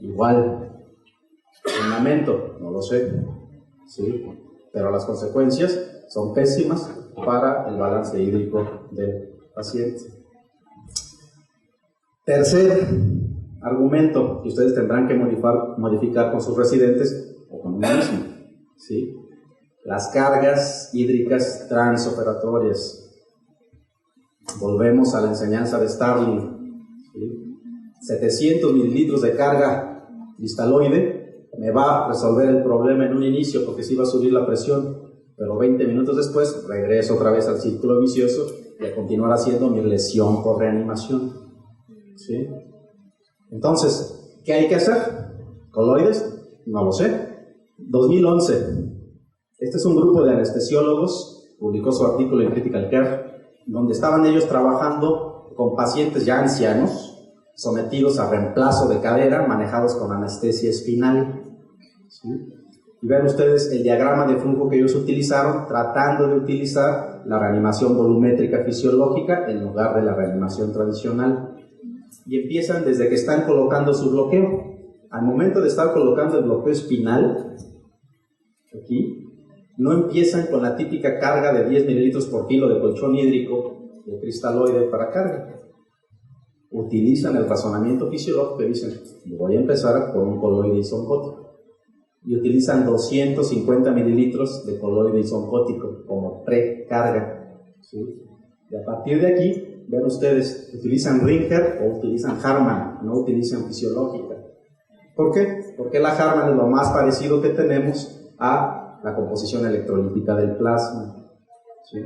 Igual, fundamento, no lo sé, ¿sí? Pero las consecuencias son pésimas para el balance hídrico del paciente. Tercer argumento que ustedes tendrán que modificar con sus residentes o con uno mismo, ¿sí? Las cargas hídricas transoperatorias. Volvemos a la enseñanza de Starling, ¿sí? 700 mililitros de carga cristaloide me va a resolver el problema en un inicio, porque sí va a subir la presión, pero 20 minutos después regreso otra vez al círculo vicioso y a continuar haciendo mi lesión por reanimación, ¿sí? Entonces, ¿qué hay que hacer? ¿Coloides? No lo sé. 2011. Este es un grupo de anestesiólogos, publicó su artículo en Critical Care, donde estaban ellos trabajando con pacientes ya ancianos, sometidos a reemplazo de cadera, manejados con anestesia espinal, ¿sí? Y ven ustedes el diagrama de flujo que ellos utilizaron, tratando de utilizar la reanimación volumétrica fisiológica en lugar de la reanimación tradicional. Y empiezan desde que están colocando su bloqueo. Al momento de estar colocando el bloqueo espinal, aquí, no empiezan con la típica carga de 10 mililitros por kilo de colchón hídrico de cristaloide para carga. Utilizan el razonamiento fisiológico y dicen: voy a empezar con un coloide isoncótico. Y utilizan 250 mililitros de coloide isoncótico como precarga, ¿sí? Y a partir de aquí, ven ustedes, utilizan Rinker o utilizan Harman, no utilizan fisiológica. ¿Por qué? Porque la Harman es lo más parecido que tenemos a la composición electrolítica del plasma, ¿sí?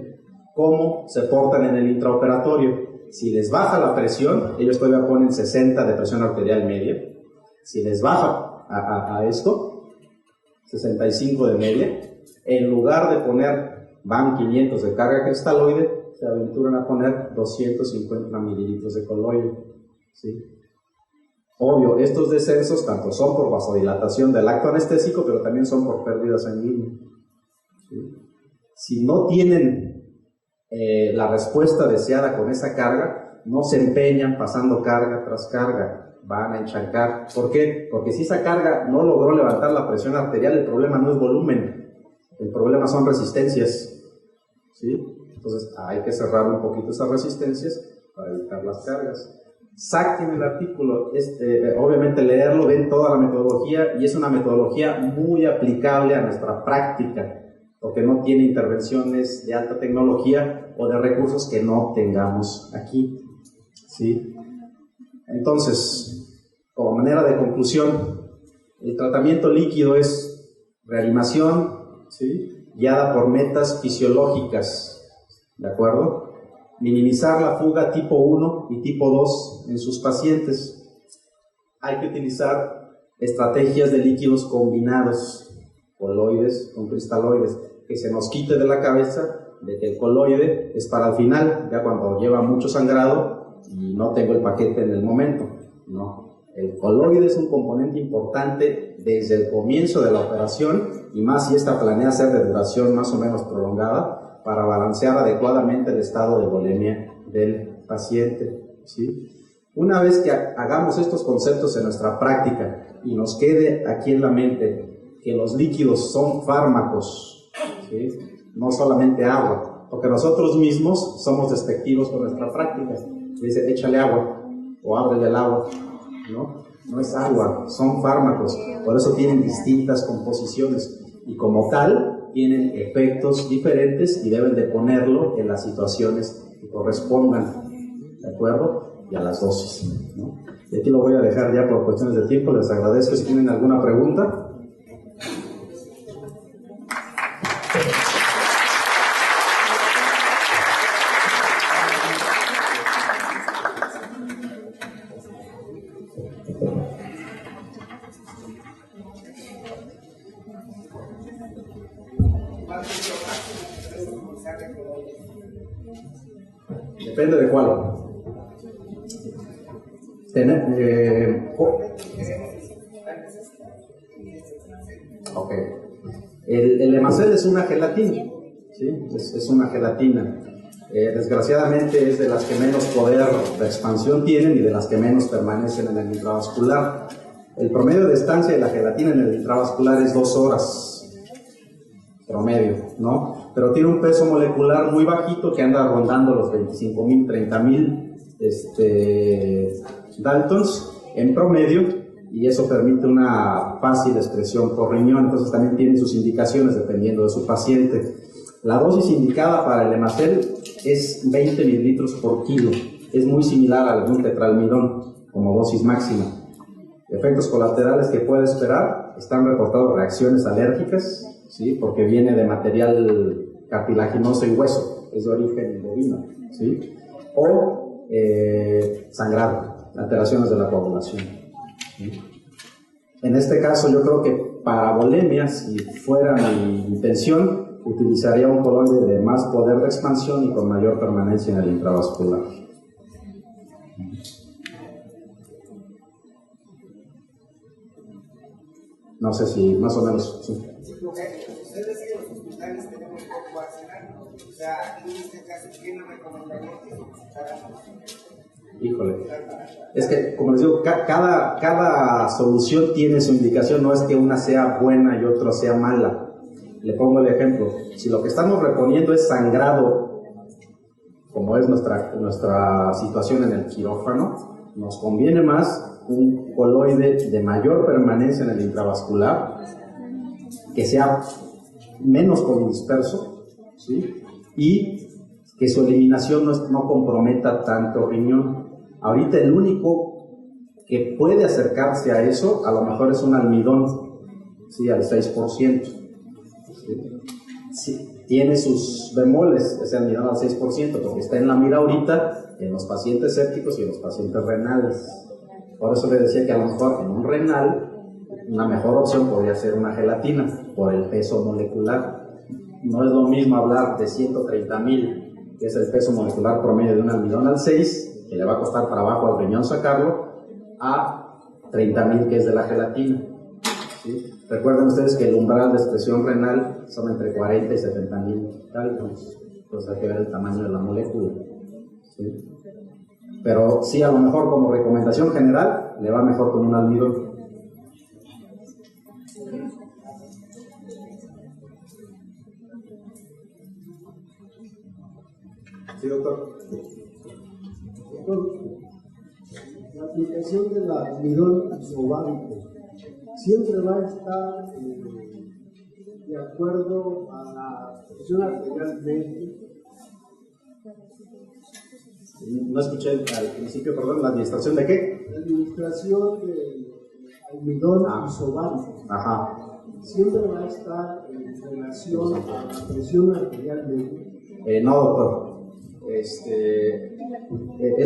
¿Cómo se portan en el intraoperatorio? Si les baja la presión, ellos todavía ponen 60 de presión arterial media. Si les baja a esto, 65 de media, en lugar de poner van 500 de carga cristaloide, se aventuran a poner 250 mililitros de coloide, ¿sí? Obvio, estos descensos tanto son por vasodilatación del acto anestésico, pero también son por pérdida sanguínea, ¿sí? Si no tienen la respuesta deseada con esa carga, no se empeñan pasando carga tras carga, van a encharcar. ¿Por qué? Porque si esa carga no logró levantar la presión arterial, el problema no es volumen, el problema son resistencias, ¿sí? Entonces hay que cerrar un poquito esas resistencias para evitar las cargas. Saquen el artículo, obviamente leerlo, ven toda la metodología, y es una metodología muy aplicable a nuestra práctica, porque no tiene intervenciones de alta tecnología o de recursos que no tengamos aquí, ¿sí? Entonces, como manera de conclusión, el tratamiento líquido es reanimación, ¿sí?, guiada por metas fisiológicas, ¿de acuerdo? Minimizar la fuga tipo 1 y tipo 2 en sus pacientes. Hay que utilizar estrategias de líquidos combinados, coloides con cristaloides, que se nos quite de la cabeza de que el coloide es para el final, ya cuando lleva mucho sangrado y no tengo el paquete en el momento. No, el coloide es un componente importante desde el comienzo de la operación, y más si esta planea ser de duración más o menos prolongada, para balancear adecuadamente el estado de volemia del paciente, ¿sí? Una vez que hagamos estos conceptos en nuestra práctica y nos quede aquí en la mente que los líquidos son fármacos, ¿sí?, no solamente agua, porque nosotros mismos somos despectivos con nuestra práctica. Dice, échale agua o ábrele el agua, ¿no? No es agua, son fármacos, por eso tienen distintas composiciones y como tal tienen efectos diferentes y deben de ponerlo en las situaciones que correspondan, ¿de acuerdo? Y a las dosis, ¿no? Y aquí lo voy a dejar ya por cuestiones de tiempo. Les agradezco. Si tienen alguna pregunta. Depende de cuál. Ok. El Emacel es una gelatina, ¿sí? Es una gelatina. Desgraciadamente es de las que menos poder de expansión tienen y de las que menos permanecen en el intravascular. El promedio de estancia de la gelatina en el intravascular es 2 horas promedio, ¿no? Pero tiene un peso molecular muy bajito que anda rondando los 25.000, 30.000 Daltons en promedio, y eso permite una fácil excreción por riñón. Entonces también tiene sus indicaciones dependiendo de su paciente. La dosis indicada para el Emacel es 20 mililitros por kilo. Es muy similar al tetralmidón como dosis máxima. Efectos colaterales que puede esperar: están reportados reacciones alérgicas, ¿sí?, porque viene de material cartilaginoso y hueso, es de origen bovino, ¿sí?, o sangrado, alteraciones de la coagulación, ¿sí? En este caso yo creo que para volemia, si fuera mi intención, utilizaría un coloide de más poder de expansión y con mayor permanencia en el intravascular. No sé si más o menos. Sí. Ustedes en los hospitales tenemos poco arsenal, o sea, en este caso, ¿quién nos recomendaría que se visitaran? Híjole, es que, como les digo, cada solución tiene su indicación, no es que una sea buena y otra sea mala. Le pongo el ejemplo: si lo que estamos reponiendo es sangrado, como es nuestra situación en el quirófano, nos conviene más un coloide de mayor permanencia en el intravascular, que sea menos disperso, ¿sí?, y que su eliminación no comprometa tanto riñón. Ahorita el único que puede acercarse a eso, a lo mejor es un almidón, ¿sí?, al 6%. ¿Sí? Sí, tiene sus bemoles ese almidón al 6%, porque está en la mira ahorita en los pacientes sépticos y en los pacientes renales. Por eso le decía que a lo mejor en un renal una mejor opción podría ser una gelatina por el peso molecular. No es lo mismo hablar de 130.000, que es el peso molecular promedio de un almidón al 6, que le va a costar para abajo al riñón sacarlo, a 30.000, que es de la gelatina, ¿sí? Recuerden ustedes que el umbral de expresión renal son entre 40 y 70,000 cálculos, pues hay que ver el tamaño de la molécula, ¿sí? Pero sí, a lo mejor como recomendación general, le va mejor con un almidón. Sí, doctor. La aplicación del almidón isobárico siempre va a estar de acuerdo a la presión arterial media. No escuché al principio, perdón, ¿la administración de qué? La administración del almidón isobárico. Ajá. Siempre va a estar en relación a la presión arterial media. No, doctor. Es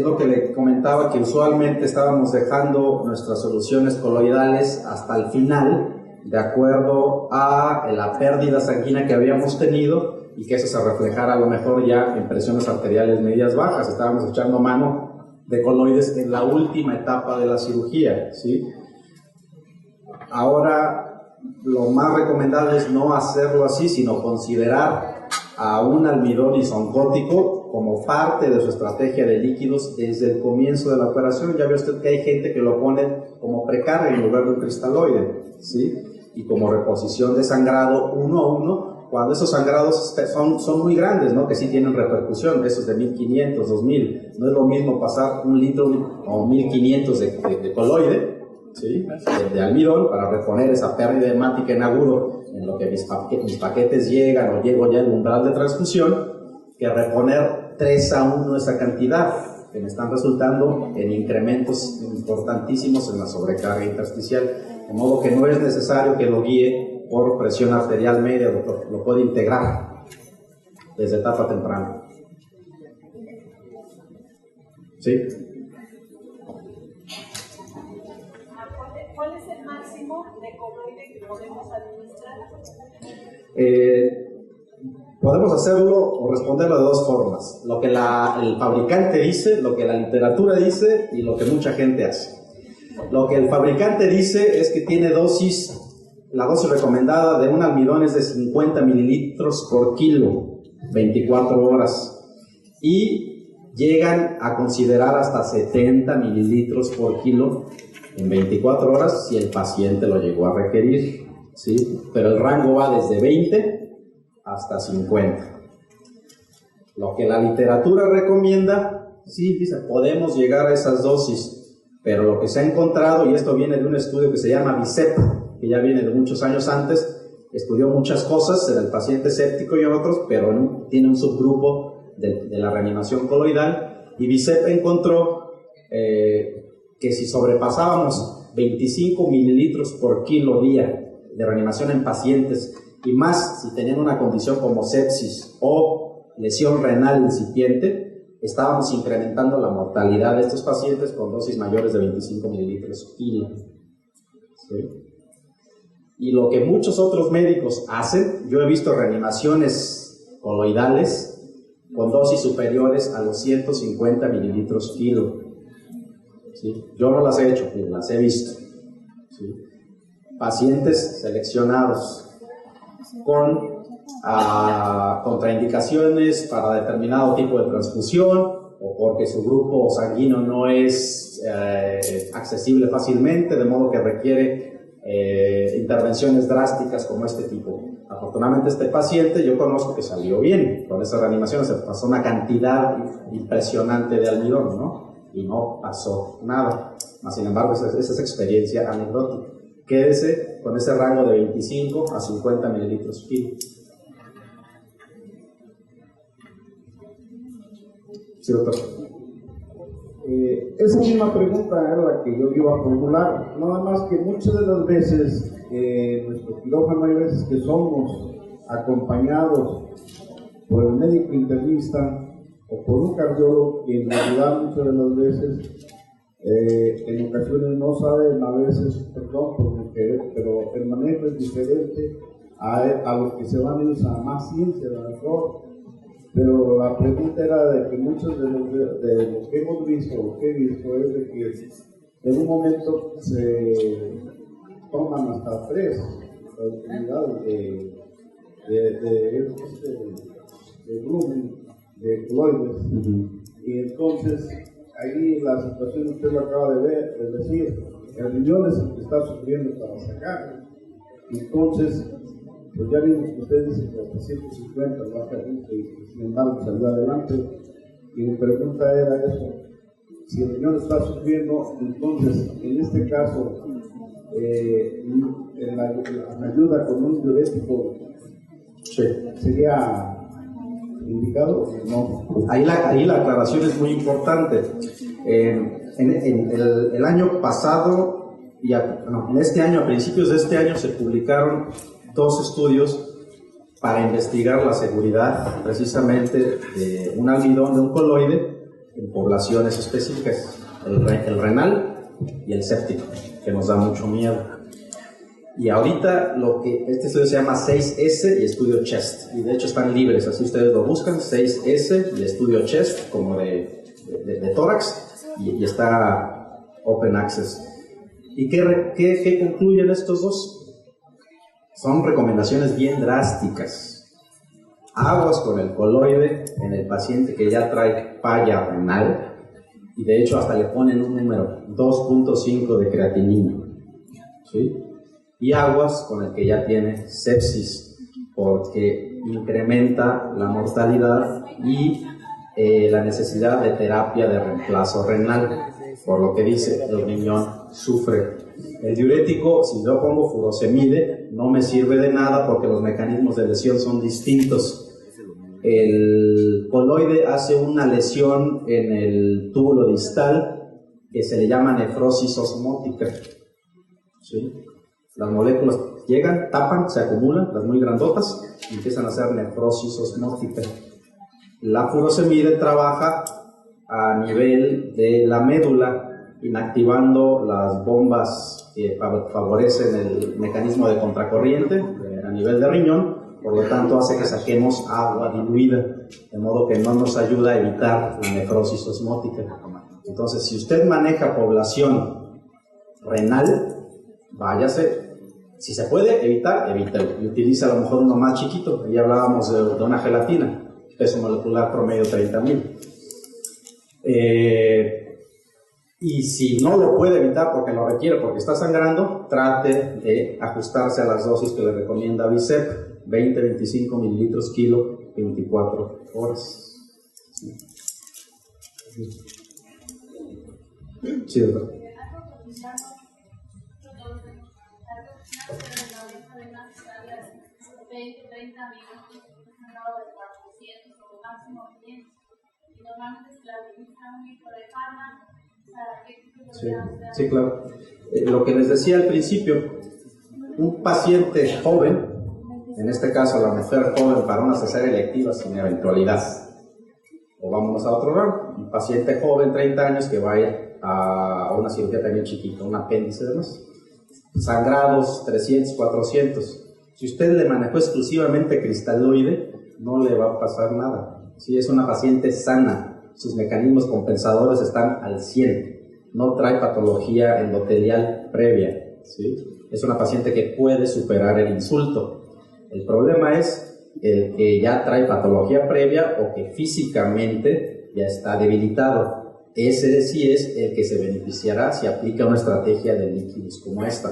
lo que le comentaba, que usualmente estábamos dejando nuestras soluciones coloidales hasta el final, de acuerdo a la pérdida sanguínea que habíamos tenido, y que eso se reflejara a lo mejor ya en presiones arteriales medias bajas. Estábamos echando mano de coloides en la última etapa de la cirugía, ¿sí? Ahora, lo más recomendable es no hacerlo así, sino considerar a un almidón isoncótico como parte de su estrategia de líquidos desde el comienzo de la operación. Ya ve usted que hay gente que lo pone como precarga en lugar de un cristaloide, ¿sí? Y como reposición de sangrado 1 a 1, cuando esos sangrados son muy grandes, ¿no? Que sí tienen repercusión, esos de 1500, 2000. No es lo mismo pasar 1 litro o 1500 de coloide, ¿sí? de almidón, para reponer esa pérdida hemática en agudo, en lo que mis paquetes llegan o llego ya al umbral de transfusión, que reponer 3 a 1 esa cantidad, que me están resultando en incrementos importantísimos en la sobrecarga intersticial. De modo que no es necesario que lo guíe por presión arterial media, doctor. Lo puede integrar desde etapa temprana. ¿Sí? ¿Cuál es el máximo de coloide que podemos administrar? Podemos hacerlo o responderlo de dos formas. Lo que el fabricante dice, lo que la literatura dice y lo que mucha gente hace. Lo que el fabricante dice es que tiene la dosis recomendada de un almidón es de 50 mililitros por kilo, 24 horas. Y llegan a considerar hasta 70 mililitros por kilo en 24 horas si el paciente lo llegó a requerir, ¿sí? Pero el rango va desde 20 hasta 50. Lo que la literatura recomienda, sí, dice, podemos llegar a esas dosis, pero lo que se ha encontrado, y esto viene de un estudio que se llama BICEP, que ya viene de muchos años antes, estudió muchas cosas en el paciente séptico y en otros, pero tiene un subgrupo de la reanimación coloidal, y BICEP encontró que si sobrepasábamos 25 mililitros por kilo día de reanimación en pacientes, y más si tenían una condición como sepsis o lesión renal incipiente, estábamos incrementando la mortalidad de estos pacientes con dosis mayores de 25 mililitros kilo. ¿Sí? Y lo que muchos otros médicos hacen, yo he visto reanimaciones coloidales con dosis superiores a los 150 mililitros kilo. ¿Sí? Yo no las he hecho, las he visto. ¿Sí? Pacientes seleccionados con contraindicaciones para determinado tipo de transfusión o porque su grupo sanguíneo no es accesible fácilmente, de modo que requiere intervenciones drásticas como este tipo. Afortunadamente este paciente yo conozco que salió bien con esa reanimación, se pasó una cantidad impresionante de almidón, ¿no? Y no pasó nada. Sin embargo, esa es experiencia anecdótica. Quédese con ese rango de 25 a 50 mililitros kilo. Sí, doctor. Esa misma pregunta era la que yo iba a formular, nada más que muchas de las veces en nuestro quirófano hay veces que somos acompañados por el médico internista o por un cardiólogo que en realidad muchas de las veces en ocasiones no saben, a veces, perdón por lo que es, pero el manejo es diferente a los que se van ellos a más ciencia, a lo mejor. Pero la pregunta era de que muchos de lo que hemos visto, o que he visto, es de que en un momento toman hasta 3 unidades de volumen, de coloides. Y entonces, ahí la situación, usted lo acaba de decir, el riñón es el que está sufriendo para sacar. Entonces, pues ya vimos que usted dice que hasta 150 lo hace ajuste y sin embargo salió adelante. Y mi pregunta era eso: si el riñón está sufriendo, entonces en este caso la ayuda con un diurético sería indicado o no. Ahí la aclaración es muy importante. El año pasado, en este año, a principios de este año, se publicaron 2 estudios para investigar la seguridad precisamente de un almidón, de un coloide, en poblaciones específicas, el renal y el séptico, que nos da mucho miedo. Y ahorita este estudio se llama 6S y estudio CHEST, y de hecho están libres, así ustedes lo buscan, 6S y estudio CHEST, como de tórax, y está Open Access. ¿Y qué concluyen estos 2? Son recomendaciones bien drásticas. Aguas con el coloide en el paciente que ya trae falla renal, y de hecho hasta le ponen un número 2.5 de creatinina, ¿sí? Y aguas con el que ya tiene sepsis, porque incrementa la mortalidad y la necesidad de terapia de reemplazo renal, por lo que dice, el riñón sufre. El diurético, si yo pongo furosemide, no me sirve de nada porque los mecanismos de lesión son distintos. El coloide hace una lesión en el túbulo distal que se le llama nefrosis osmótica, ¿sí? Las moléculas llegan, tapan, se acumulan, las muy grandotas, y empiezan a hacer nefrosis osmótica. La furosemide trabaja a nivel de la médula, inactivando las bombas que favorecen el mecanismo de contracorriente a nivel de riñón, por lo tanto hace que saquemos agua diluida, de modo que no nos ayuda a evitar la nefrosis osmótica. Entonces, si usted maneja población renal, váyase, si se puede evitar, evítelo, y utiliza a lo mejor uno más chiquito. Ya hablábamos de una gelatina, peso molecular promedio 30,000. Y si no lo puede evitar porque lo requiere, porque está sangrando, trate de ajustarse a las dosis que le recomienda BICEP, 20-25 mililitros kilo, 24 horas. Sí, doctor. Sí, claro. Lo que les decía al principio, un paciente joven, en este caso la mujer joven para una cesárea electiva sin eventualidad, o vámonos a otro ramo, un paciente joven, 30 años, que vaya a una cirugía también chiquita, un apéndice de más, sangrados 300, 400. Si usted le manejó exclusivamente cristaloide, no le va a pasar nada. Si es una paciente sana, sus mecanismos compensadores están al 100%. No trae patología endotelial previa, ¿sí? Es una paciente que puede superar el insulto. El problema es el que ya trae patología previa o que físicamente ya está debilitado. Ese sí es el que se beneficiará si aplica una estrategia de líquidos como esta,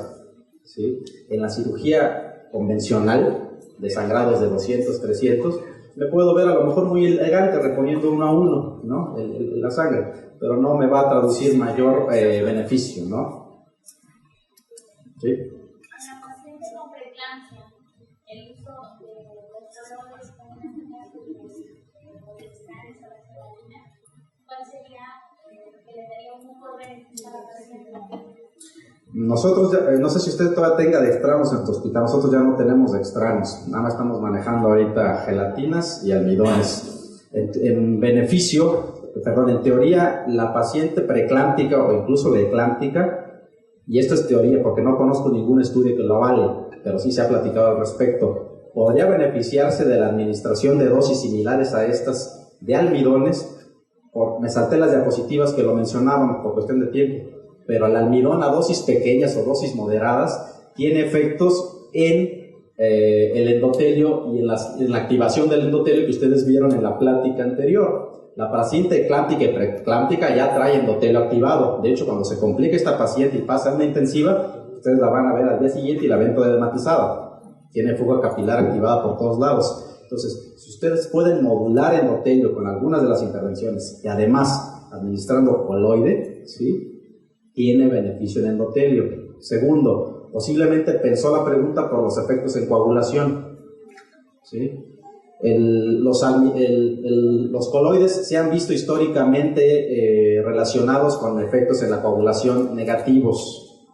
¿sí? En la cirugía convencional de sangrados de 200, 300, me puedo ver a lo mejor muy elegante reponiendo 1 a 1, ¿no? La sangre, pero no me va a traducir mayor beneficio, ¿no? ¿Sí? Para pacientes con preeclampsia, el uso de esteroides como ¿cuál sería que le daría un mejor beneficio a la paciente? Nosotros, no sé si usted todavía tenga dextranos en tu hospital, nosotros ya no tenemos dextranos, nada más estamos manejando ahorita gelatinas y almidones. En teoría, la paciente preeclámptica o incluso la eclámptica, y esto es teoría porque no conozco ningún estudio que lo avale, pero sí se ha platicado al respecto, podría beneficiarse de la administración de dosis similares a estas de almidones. Me salté las diapositivas que lo mencionaban por cuestión de tiempo, pero el almidón a dosis pequeñas o dosis moderadas tiene efectos en el endotelio y en la activación del endotelio que ustedes vieron en la plática anterior. La paciente eclámptica y preeclámptica ya trae endotelio activado. De hecho, cuando se complica esta paciente y pasa a una intensiva, ustedes la van a ver al día siguiente y la ven toda desmatizada. Tiene fuga capilar activada por todos lados. Entonces, si ustedes pueden modular endotelio con algunas de las intervenciones y además administrando coloide, ¿sí?, tiene beneficio en endotelio. Segundo, posiblemente pensó la pregunta por los efectos en coagulación, ¿sí? Los coloides se han visto históricamente relacionados con efectos en la coagulación negativos,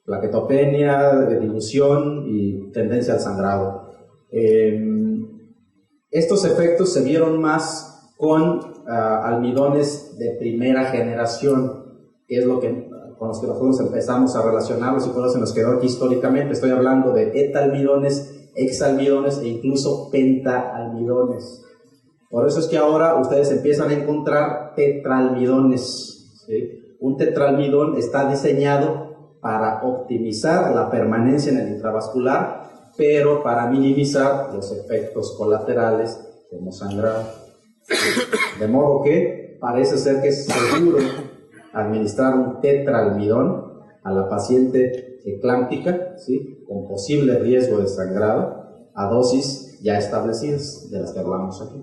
plaquetopenia, dilución y tendencia al sangrado. Estos efectos se vieron más con almidones de primera generación, que es lo que con los que nosotros empezamos a relacionarlos y por eso se nos quedó aquí históricamente. Estoy hablando de etalmidones, hexalmidones e incluso pentaalmidones. Por eso es que ahora ustedes empiezan a encontrar tetralmidones, ¿sí? Un tetralmidón está diseñado para optimizar la permanencia en el intravascular, pero para minimizar los efectos colaterales como sangrado. De modo que parece ser que es seguro administrar un tetraalmidón a la paciente eclámptica, ¿sí?, con posible riesgo de sangrado, a dosis ya establecidas, de las que hablamos aquí.